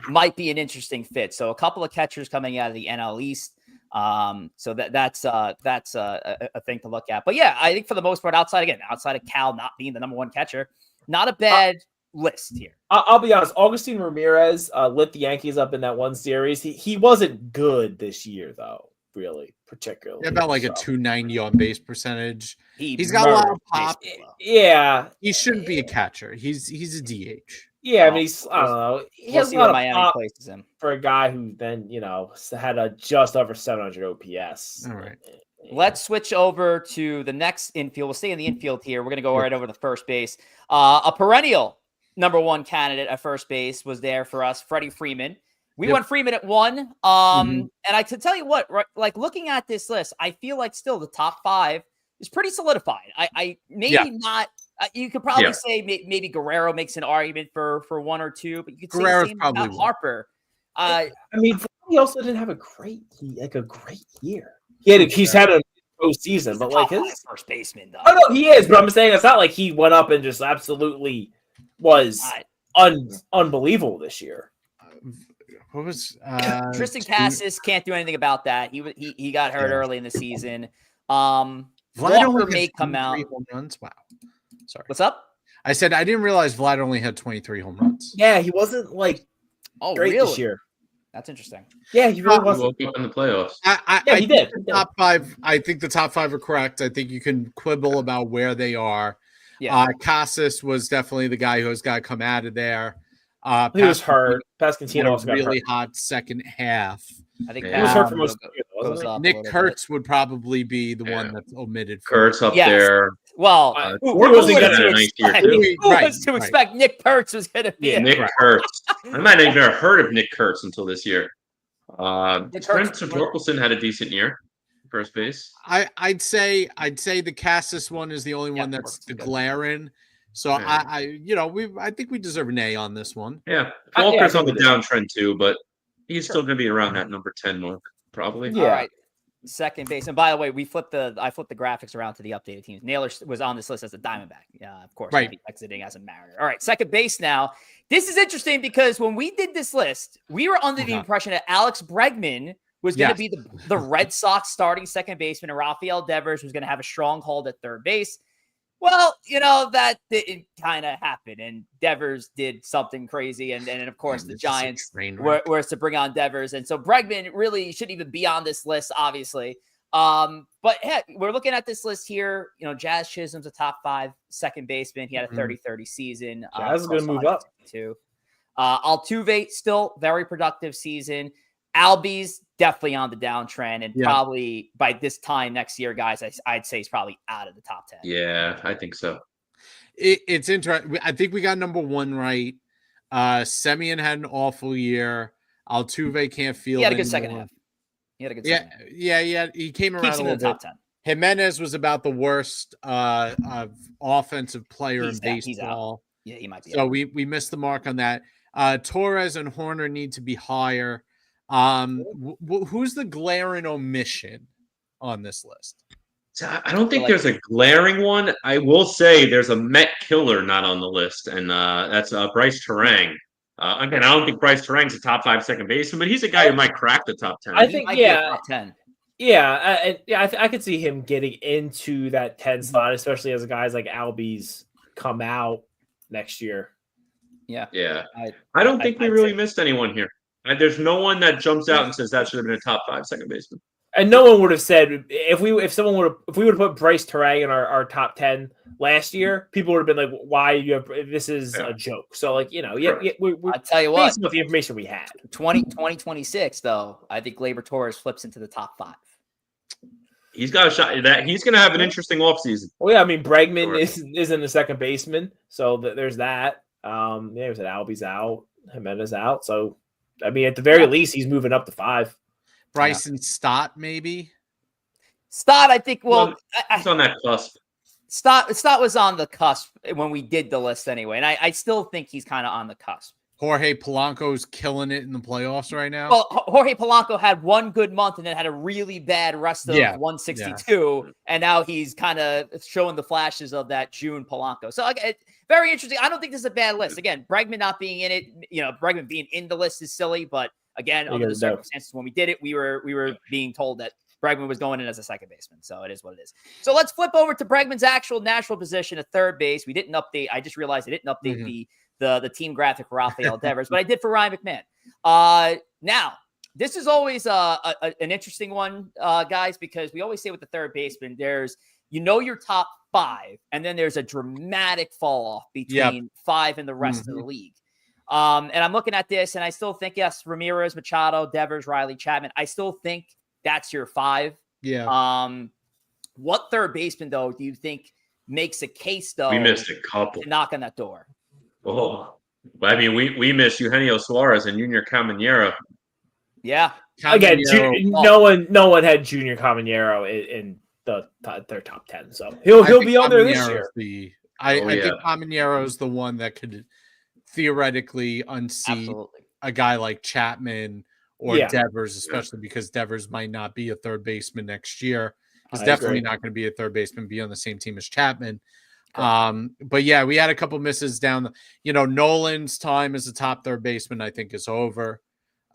might be an interesting fit. So a couple of catchers coming out of the NL East. So that's a thing to look at. But yeah, I think for the most part, outside of Cal not being the number one catcher, not a bad list here. I'll be honest. Augustine Ramirez lit the Yankees up in that one series. He wasn't good this year though, really, particularly. About like a 290 on base percentage. He's got a lot of pop. Yeah, he shouldn't be a catcher. He's a DH. Yeah, I mean, I don't know. He has a lot of Miami places him for a guy who then had a just over 700 OPS. All right. Let's switch over to the next infield. We'll stay in the infield here. We're going to go right over to first base. A perennial number one candidate at first base was there for us, Freddie Freeman. We went Freeman at 1. And I to tell you what, right, like looking at this list, I feel like still the top 5 is pretty solidified. I maybe not. You could probably say maybe Guerrero makes an argument for 1 or 2, but you could say the same about Harper. I mean, he also didn't have a great year. He's had a postseason, but like his first baseman though. Oh no, he is. But I'm saying it's not like he went up and just absolutely was unbelievable this year. What was Tristan Cassis? Can't do anything about that. He got hurt early in the season. Walker may come out. Home runs. Wow. Sorry. What's up? I said I didn't realize Vlad only had 23 home runs. Yeah, he wasn't like great this year. That's interesting. Yeah, he really was. He woke up in the playoffs. He did. Top 5. I think the top 5 are correct. I think you can quibble about where they are. Yeah. Casas was definitely the guy who has got to come out of there. He was hurt. Pascantino also got really hurt. hot second half. I think he was hurt for most of the year. Nick Kurtz would probably be the one that's omited. Kurtz up there. Well, who was to expect Nick Kurtz was going to be Nick Kurtz? I might have never heard of Nick Kurtz until this year. Trent Torkelson had a decent year, first base. I'd say the Cassis one is the only one that's the glaring. So I think we deserve an A on this one. Yeah, Walker's on the downtrend too, but he's still going to be around that number 10 mark, probably. Yeah. All right. Second base, and by the way, I flipped the graphics around to the updated teams. Naylor was on this list as a Diamondback, of course, right? Exiting as a Mariner. All right, second base now. This is interesting because when we did this list, we were under the impression that Alex Bregman was going to be the Red Sox starting second baseman, and Rafael Devers was going to have a stronghold at third base. Well, that didn't kind of happen, and Devers did something crazy, and of course the Giants were to bring on Devers, and so Bregman really shouldn't even be on this list, obviously. But heck, we're looking at this list here. Jazz Chisholm's a top 5 second baseman. He had a 30-30 season. Jazz is going to move up too. Altuve still very productive season. Albies definitely on the downtrend, and probably by this time next year, guys, I'd say he's probably out of the top 10. Yeah, I think so. It's interesting. I think we got number 1 right. Semien had an awful year. Altuve can't field. He had a good second half. Yeah. He came around a little bit. Top 10. Jimenez was about the worst offensive player in baseball. Yeah, he might be. So we missed the mark on that. Torres and Horner need to be higher. Who's the glaring omission on this list? I don't think there's a glaring one. I will say there's a Met killer not on the list, and that's Bryce Terang. Again, I don't think Bryce Terang's a top 5 second baseman, but he's a guy who might crack the top 10. I think, top 10. I could see him getting into that 10 slot, especially as guys like Albies come out next year. Yeah. I don't think we really missed anyone here. There's no one that jumps out and says that should have been a top 5 second baseman. And no one would have said if we would have put Bryce Terang in our top 10 last year, people would have been like, "Why this is a joke?" So like we're I'll tell you what, based on the information we had. 2026 though, I think Gleyber Torres flips into the top 5. He's got a shot at that. He's going to have an interesting offseason. Well, yeah, I mean Bregman isn't the second baseman, so there's that. We said Albie's out, Jimenez out, so. I mean, at the very least, he's moving up to 5. Bryson Stott, maybe. Stott, I think. Well, he's on that cusp. Stott was on the cusp when we did the list anyway, and I still think he's kind of on the cusp. Jorge Polanco's killing it in the playoffs right now. Well, Jorge Polanco had one good month and then had a really bad rest of 162, and now he's kind of showing the flashes of that June Polanco. So very interesting. I don't think this is a bad list. Again, Bregman not being in it, Bregman being in the list is silly, but again, under the circumstances when we did it, we were being told that Bregman was going in as a second baseman, so it is what it is. So let's flip over to Bregman's actual natural position at third base. We didn't update. I just realized I didn't update the team graphic for Rafael Devers, but I did for Ryan McMahon. Now, this is always an interesting one, guys, because we always say with the third baseman, there's your top 5, and then there's a dramatic fall off between 5 and the rest of the league. And I'm looking at this, and I still think, yes, Ramirez, Machado, Devers, Riley, Chapman. I still think that's your 5. Yeah. What third baseman, though, do you think makes a case, though? We missed a couple. To knock on that door. Oh, I mean, we missed Eugenio Suarez and Junior Caminero. Yeah. Again, no one had Junior Caminero in their top 10, so he'll be on there this year. I think Caminero is the one that could theoretically unseat a guy like Chapman or Devers, especially because Devers might not be a third baseman next year. He's definitely not going to be a third baseman, be on the same team as Chapman. But yeah, we had a couple misses down. Nolan's time as a top third baseman, I think, is over.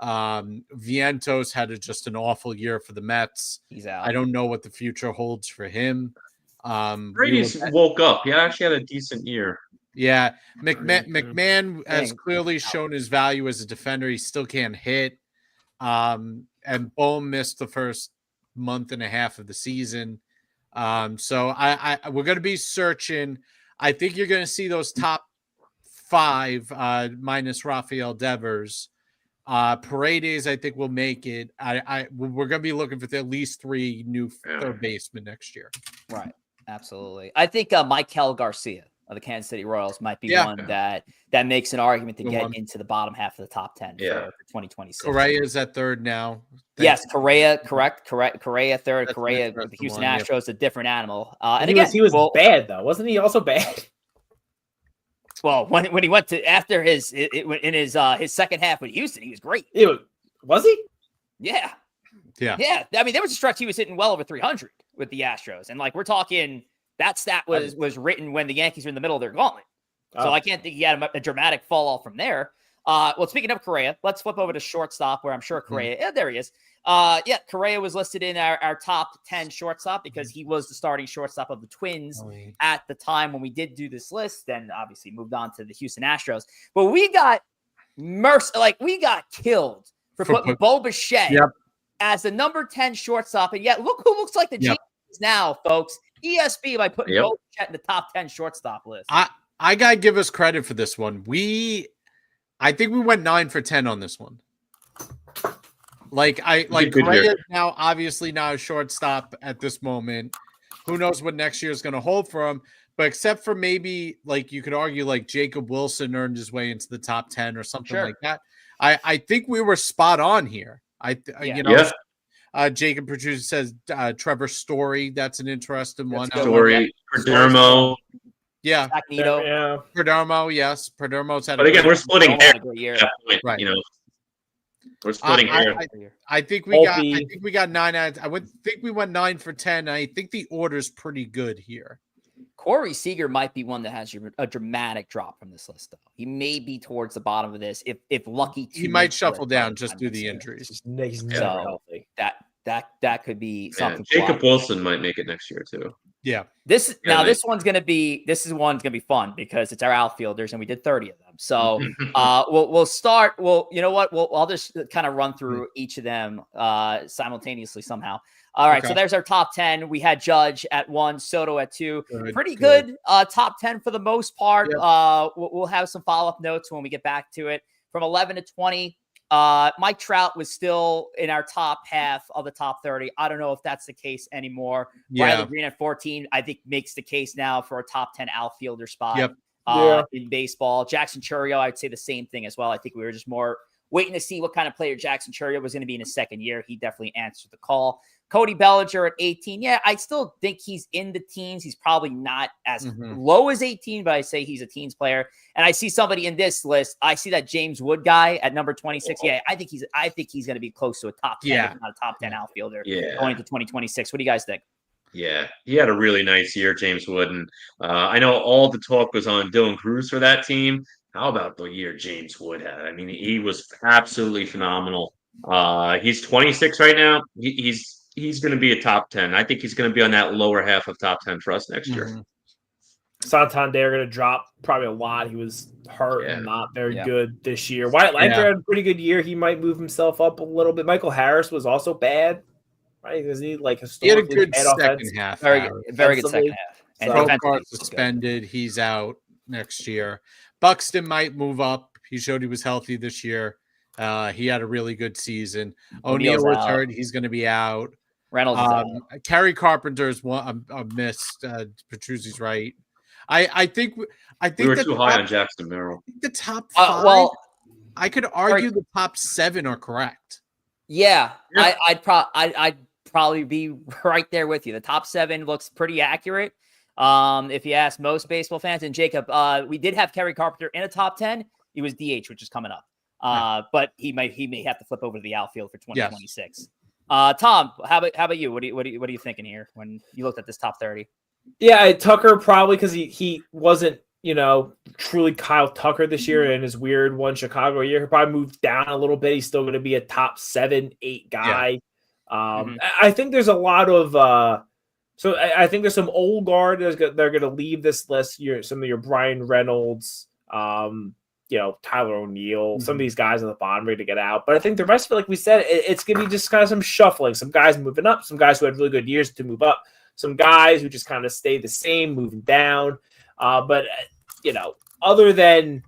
Vientos had just an awful year for the Mets. He's out. I don't know what the future holds for him. Brady's woke up. He actually had a decent year. Yeah, McMahon has clearly shown his value as a defender. He still can't hit. And Bohm missed the first month and a half of the season. So we're going to be searching. I think you're going to see those top 5 minus Rafael Devers. Paredes, I think, will make it. We're going to be looking for at least 3 new third basemen next year. Right. Absolutely. I think Michael Garcia of the Kansas City Royals might be one that makes an argument to get into the bottom half of the top 10 for 2026. Correa is at third now. Yes, Correa, correct. Correa third. Correa with the Houston Astros, a different animal. And he was bad though, wasn't he? Also bad. Well, when he went to after his second half with Houston, he was great. Was he? Yeah. Yeah. I mean, there was a stretch he was hitting well over 300 with the Astros, and we're talking that stat was written when the Yankees were in the middle of their gauntlet. So I can't think he had a dramatic fall off from there. Well, speaking of Correa, let's flip over to shortstop, where I'm sure Correa. There he is. Correa was listed in our top 10 shortstop because he was the starting shortstop of the Twins at the time when we did do this list. Then obviously moved on to the Houston Astros. But we got we got killed for putting Bo Bichette as the number 10 shortstop. And yet, look who looks like the genius now, folks. ESB by putting Bo Bichette in the top 10 shortstop list. I gotta give us credit for this one. I think we went 9 for 10 on this one. Correa now obviously now a shortstop at this moment. Who knows what next year is going to hold for him? But except for maybe you could argue Jacob Wilson earned his way into the top 10 or something like that. I think we were spot on here. Jacob Producer says Trevor Story. That's an interesting one. Story, Perdomo. Yeah. Perdomo, yes. Perdomo's had. But again, we're splitting hair. Right. We're splitting hair. I think we got 9 out. I would think we went 9 for 10. I think the order's pretty good here. Corey Seager might be one that has a dramatic drop from this list, though. He may be towards the bottom of this if lucky. He might shuffle down just due to the injuries. He's never healthy. That could be something. Jacob Wilson might make it next year too. Yeah. This one's gonna be fun because it's our outfielders and we did 30 of them. So we'll start. Well, you know what? I'll just kind of run through each of them simultaneously somehow. All right. Okay. So there's our top 10. We had Judge at 1, Soto at 2. Pretty good top 10 for the most part. Yep. We'll have some follow-up notes when we get back to it. From 11 to 20. Mike Trout was still in our top half of the top 30. I don't know if that's the case anymore. Riley Green at 14, I think makes the case now for a top 10 outfielder spot in baseball. Jackson Chourio, I'd say the same thing as well. I think we were just more waiting to see what kind of player Jackson Chourio was going to be in his second year. He definitely answered the call. Cody Bellinger at 18. Yeah, I still think he's in the teens. He's probably not as low as 18, but I say he's a teens player. And I see somebody in this list. I see that James Wood guy at number 26. Yeah, I think he's going to be close to a top 10, if not a top 10 outfielder going into 2026. What do you guys think? Yeah, he had a really nice year, James Wood. And I know all the talk was on Dylan Cruz for that team. How about the year James Wood had? I mean, he was absolutely phenomenal. He's 26 right now. He's going to be a top 10. I think he's going to be on that lower half of top 10 for us next year. Santander going to drop probably a lot. He was hurt and not very good this year. Wyatt Langford had a pretty good year. He might move himself up a little bit. Michael Harris was also bad, right? Because he had a good second half. Very good second half. And Procart suspended. He's out next year. Buxton might move up. He showed he was healthy this year. He had a really good season. O'Neal returned. He's going to be out. Reynolds is out. Kerry Carpenter's one missed. Petruzzi's right. I think we were too high on Jackson Merrill. The top 5. I could argue the top 7 are correct. Yeah. I'd probably be right there with you. The top 7 looks pretty accurate. If you ask most baseball fans, and Jacob, we did have Kerry Carpenter in a top 10. He was DH, which is coming up. But he may have to flip over to the outfield for 2026. Yes. Tom, how about you? What are you thinking here when you looked at this top 30? Yeah, Tucker probably because he wasn't truly Kyle Tucker this year in his weird one Chicago year. He probably moved down a little bit. He's still going to be a top 7, 8 guy. Yeah. I think there's a lot of so I think there's some old guard they're going to leave this list. Some of your Brian Reynolds. Tyler O'Neill, some of these guys on the bottom ready to get out. But I think the rest of it, like we said, it's going to be just kind of some shuffling. Some guys moving up, some guys who had really good years to move up, some guys who just kind of stay the same, moving down. But other than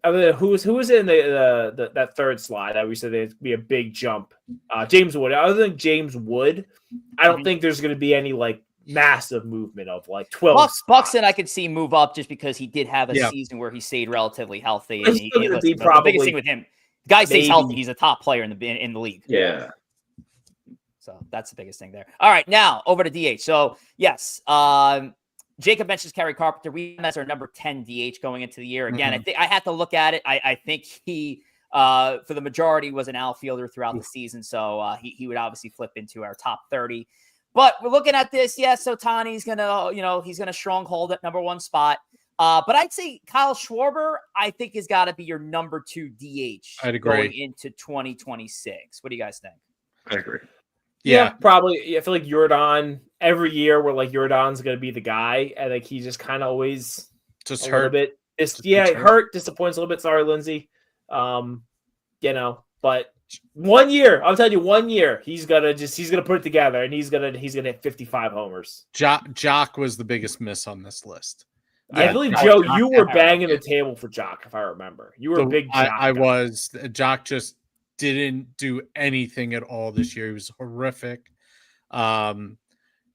who was in that third slide that we said there'd be a big jump, James Wood. Other than James Wood, I don't think there's going to be any massive movement of 12. Buxton, I could see move up just because he did have a season where he stayed relatively healthy. And the biggest thing with him, guy stays healthy. He's a top player in the league. Yeah. So that's the biggest thing there. All right, now over to DH. So yes, Jacob mentions Kerry Carpenter. We have as our number 10 DH going into the year. Again, I think I had to look at it. I think he, for the majority, was an outfielder throughout the season. So he would obviously flip into our top 30. But we're looking at this. Yes, Ohtani's he's gonna stronghold that number 1 spot. But I'd say Kyle Schwarber, I think, has got to be your number 2 DH. I'd agree. Going into 2026. What do you guys think? I agree. Yeah, probably. I feel like Jordan every year we're Jordan's going to be the guy, and he just kind of always just hurt a bit. Hurt, disappoints a little bit. Sorry, Lindsay. But 1 year, I'm telling you, 1 year he's gonna put it together, and he's gonna hit 55 homers. Jock was the biggest miss on this list. I believe Joe, you were banging the table for Jock, if I remember. You were a big Jock. I was. Jock just didn't do anything at all this year. He was horrific. But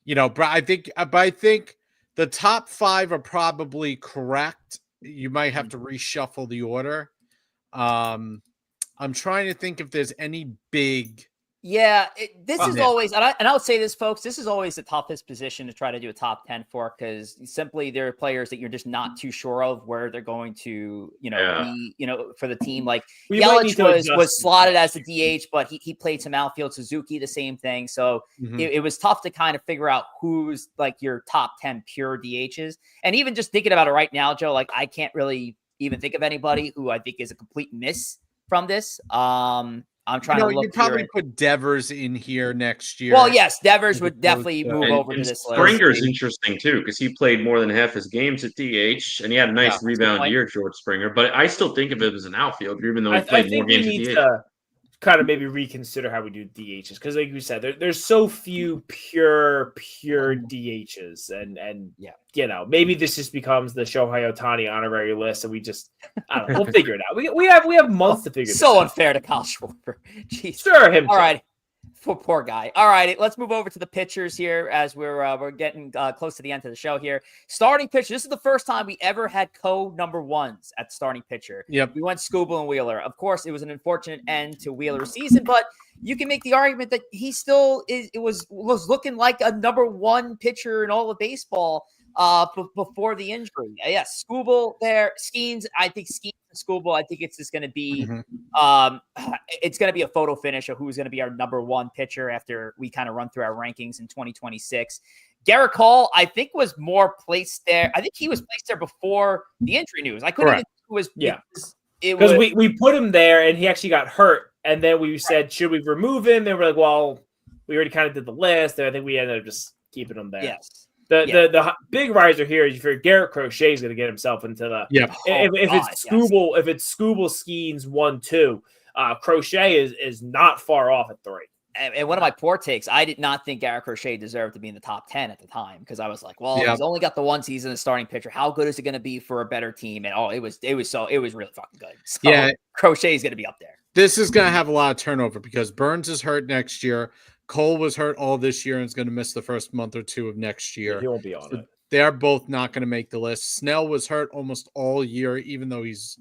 I think the top 5 are probably correct. You might have to reshuffle the order. I'm trying to think if there's any big. Yeah, this is always, and I would say this, folks, this is always the toughest position to try to do a top 10 for, because simply there are players that you're just not too sure of where they're going to, be, for the team. Like Yelich was slotted as the DH, but he played some outfield. Suzuki, the same thing. So it was tough to kind of figure out who's your top 10 pure DHs. And even just thinking about it right now, Joe, I can't really even think of anybody who I think is a complete miss from this. I'm trying to look. You probably put Devers in here next year. Well, yes, Devers would definitely move over to this list. Springer's interesting too, because he played more than half his games at DH, and he had a nice rebound year, George Springer. But I still think of him as an outfielder, even though he played more games at DH. Kind of maybe reconsider how we do DHs, because like you said, there's so few pure DHs, and maybe this just becomes the Shohei Ohtani honorary list, and we just we'll figure it out. We have months to figure. So unfair to Kyle Schwarber. Jeez. Sure, him. All right, Poor guy. All right, let's move over to the pitchers here as we're getting close to the end of the show here. Starting pitcher. This is the first time we ever had number ones at starting pitcher. Yep. We went Skubal and Wheeler. Of course, it was an unfortunate end to Wheeler's season, but you can make the argument that he still was looking like a number one pitcher in all of baseball before the injury. Yes, Skubal there. Skeens, I think Skeens and Skubal, I think it's just going to be it's going to be a photo finish of who's going to be our number one pitcher after we kind of run through our rankings in 2026. Garrett Cole, I think, was more placed there. I think he was placed there before the injury news. I couldn't even was because we put him there and he actually got hurt, and then we said, should we remove him? And we're like, well, we already kind of did the list, and I think we ended up just keeping him there. Yes. The big riser here is for Garrett Crochet is going to get himself into the if it's Skubal, Skeens 1-2, Crochet is not far off at 3. And one of my poor takes, I did not think Garrett Crochet deserved to be in the top 10 at the time because I was like, well, he's only got the one season as starting pitcher. How good is it going to be for a better team? And it was really fucking good. So Crochet is going to be up there. This is going to have a lot of turnover because Burns is hurt next year. Cole was hurt all this year and is going to miss the first month or two of next year. He won't be on it. They're both not going to make the list. Snell was hurt almost all year, even though he's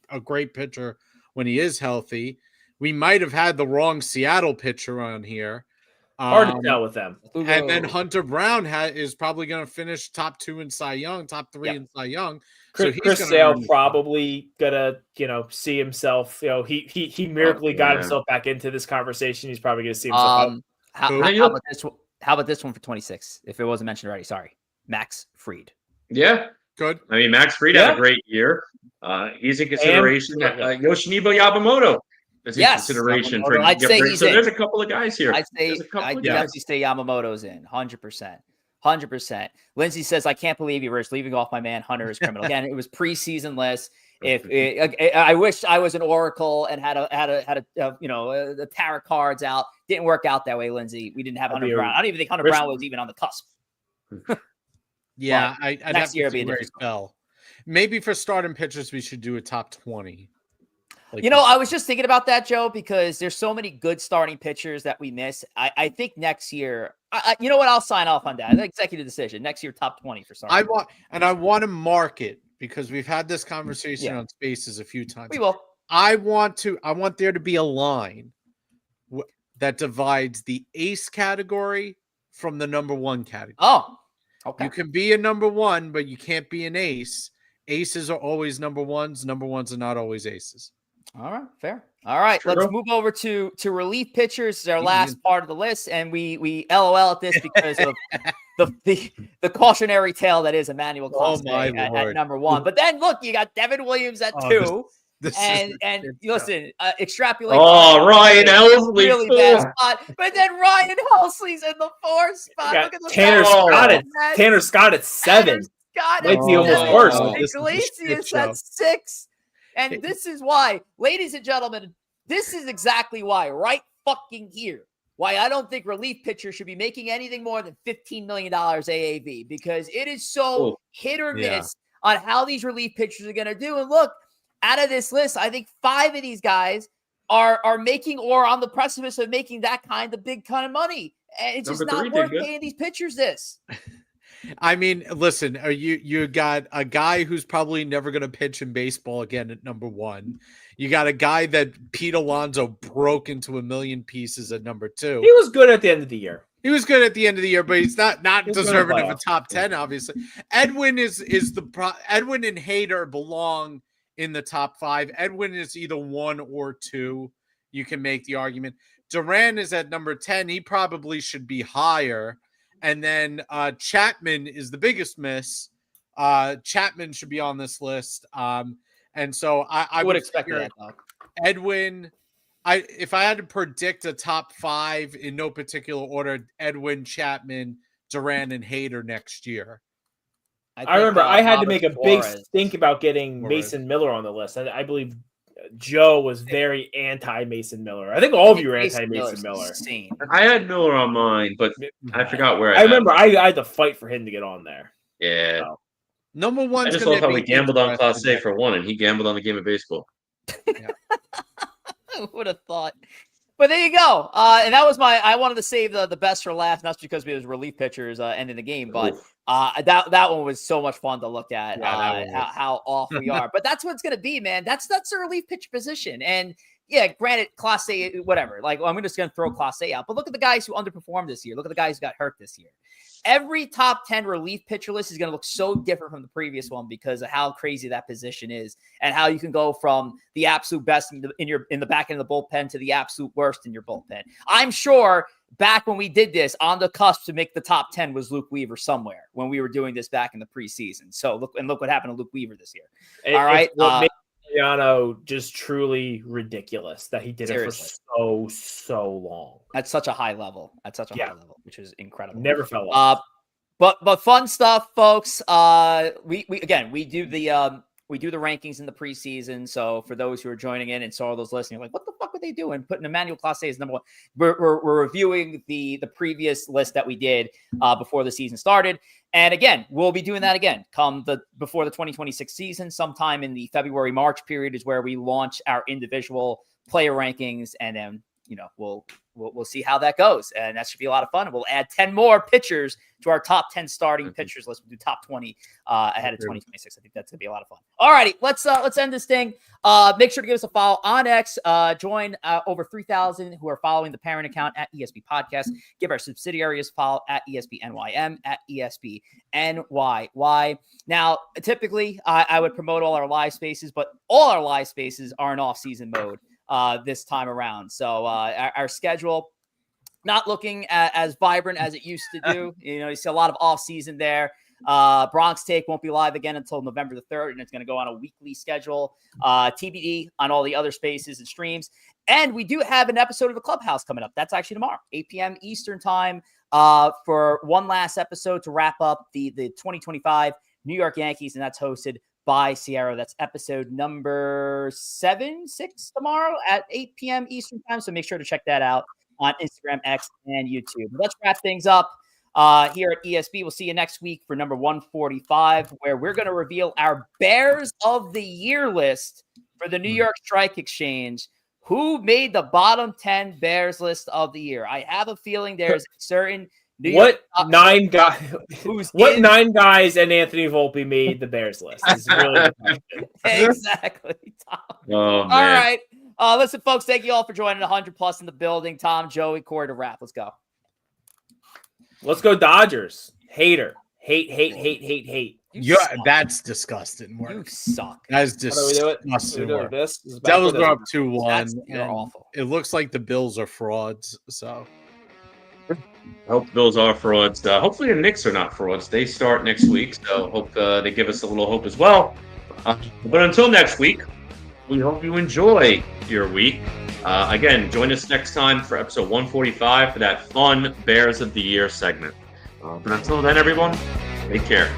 a great pitcher when he is healthy. We might have had the wrong Seattle pitcher on here. Hard to tell with them. And then Hunter Brown is probably going to finish top 2 in Cy Young, top 3 in Cy Young. So Chris Sale probably gonna, see himself. He miraculously got himself back into this conversation. He's probably gonna see himself. How about this one for 26? If it wasn't mentioned already, sorry. Max Fried. Yeah, good. I mean, Max Fried had a great year. He's in consideration. Yoshinobu Yamamoto is in consideration for. I'd say he's in. There's a couple of guys here. I'd definitely say Yamamoto's in 100%. 100%. Lindsay says, I can't believe you were just leaving off my man Hunter as criminal. Again, it was preseason list. I wish I was an oracle and had a tarot cards out. Didn't work out that way, Lindsay. We didn't have Hunter Brown. I don't even think Hunter Brown was even on the cusp. I'd have to see where he fell. Maybe for starting pitchers, we should do a top 20. I was just thinking about that, Joe, because there's so many good starting pitchers that we miss. I think next year, you know what? I'll sign off on that. Executive decision. Next year, top 20 for starting. I want to mark it because we've had this conversation on Spaces a few times. We will. I want there to be a line that divides the ace category from the number one category. Oh, okay. You can be a number one, but you can't be an ace. Aces are always number ones. Number ones are not always aces. All right, fair. All right, let's move over to relief pitchers. This is our last part of the list, and we LOL at this because of the cautionary tale that is Emmanuel Clase at number one. But then look, you got Devin Williams at 2. And listen, extrapolate. Oh, Ryan Helsley, really bad spot. But then Ryan Helsley's in the 4th spot. Look at the Tanner Scott at 7. Might be almost worse. Iglesias at 6. And this is why, ladies and gentlemen, this is exactly why, right fucking here, why I don't think relief pitchers should be making anything more than $15 million AAV, because it is so hit or miss on how these relief pitchers are going to do. And look, out of this list, I think 5 of these guys are making or on the precipice of making that kind of big kind of money. And it's just not worth paying these pitchers this. I mean, listen, you got a guy who's probably never going to pitch in baseball again at number 1. You got a guy that Pete Alonso broke into a million pieces at number 2. He was good at the end of the year. He was good at the end of the year, but he's not deserving of a top 10, obviously. Edwin Edwin and Hader belong in the top 5. Edwin is either 1 or 2. You can make the argument. Duran is at number 10. He probably should be higher. And then Chapman is the biggest miss. Chapman should be on this list. And so I would expect that. Edwin, if I had to predict a top 5 in no particular order, Edwin, Chapman, Duran, and Hader next year. I remember I had to make a big think about getting Mason Miller on the list. I believe Joe was very anti-Mason Miller. I think all of you were anti-Mason Miller. I had Miller on mine, but I forgot where I remember I had to fight for him to get on there. Yeah. So. Number 1. I just love how we gambled on Clase for 1, and he gambled on the game of baseball. I would have thought. But there you go. And that was I wanted to save the best for last, not because it was relief pitchers ending the game, but that one was so much fun to look at. How off we are. But that's what it's going to be, man. That's the relief pitcher position. And yeah, granted, Class A, whatever. Like, I'm just going to throw Class A out. But look at the guys who underperformed this year. Look at the guys who got hurt this year. Every top 10 relief pitcher list is going to look so different from the previous one because of how crazy that position is and how you can go from the absolute best in the back end of the bullpen to the absolute worst in your bullpen. I'm sure back when we did this, on the cusp to make the top 10 was Luke Weaver somewhere when we were doing this back in the preseason. So look what happened to Luke Weaver this year. All right. Mariano just truly ridiculous that he did it for so long at such a high level, high level, which is incredible. Never fell off. But fun stuff, folks. We do the rankings in the preseason. So for those who are joining in and saw those lists, you're like, what the fuck were they doing? Putting Emmanuel Clase as number one. We're reviewing the previous list that we did before the season started. And again, we'll be doing that again before the 2026 season. Sometime in the February-March period is where we launch our individual player rankings, and then we'll see how that goes, and that should be a lot of fun. And we'll add 10 more pitchers to our top 10 starting pitchers list. We'll do top 20 ahead of 2026. I think that's gonna be a lot of fun. All righty, let's end this thing. Make sure to give us a follow on X. Join over 3,000 who are following the parent account at ESP Podcast. Give our subsidiaries a follow at ESPNYM at ESPNYY. Now, typically, I would promote all our live spaces, but all our live spaces are in off-season mode this time around. So our schedule not looking as vibrant as it used to do. You see a lot of off season there. BRONX Take won't be live again until November the 3rd, and it's going to go on a weekly schedule. TBD on all the other spaces and streams. And we do have an episode of the Clubhouse coming up. That's actually tomorrow, 8 p.m. Eastern time, for one last episode to wrap up the 2025 New York Yankees, and that's hosted by Sierra. That's episode number 6 tomorrow at 8 p.m. Eastern time. So make sure to check that out on Instagram, X, and YouTube. Let's wrap things up here at ESB. We'll see you next week for number 145, where we're going to reveal our Bears of the Year list for the New York Strike Exchange. Who made the bottom 10 Bears list of the year? I have a feeling there's a certain nine guys and Anthony Volpe made the Bears list? This is really the question. Exactly, Tom. Oh, man. All right. Listen, folks, thank you all for joining. 100 plus in the building. Tom, Joey, Corey to wrap. Let's go. Let's go Dodgers. Hater. Hate. That's disgusting work. You suck. That's disgusting work. Devils go up 2-1. You're awful. It looks like the Bills are frauds. So I hope the Bills are frauds. Hopefully the Knicks are not frauds. They start next week, so hope they give us a little hope as well. But until next week, we hope you enjoy your week. Again, join us next time for episode 145 for that fun Bears of the Year segment. But until then, everyone, take care.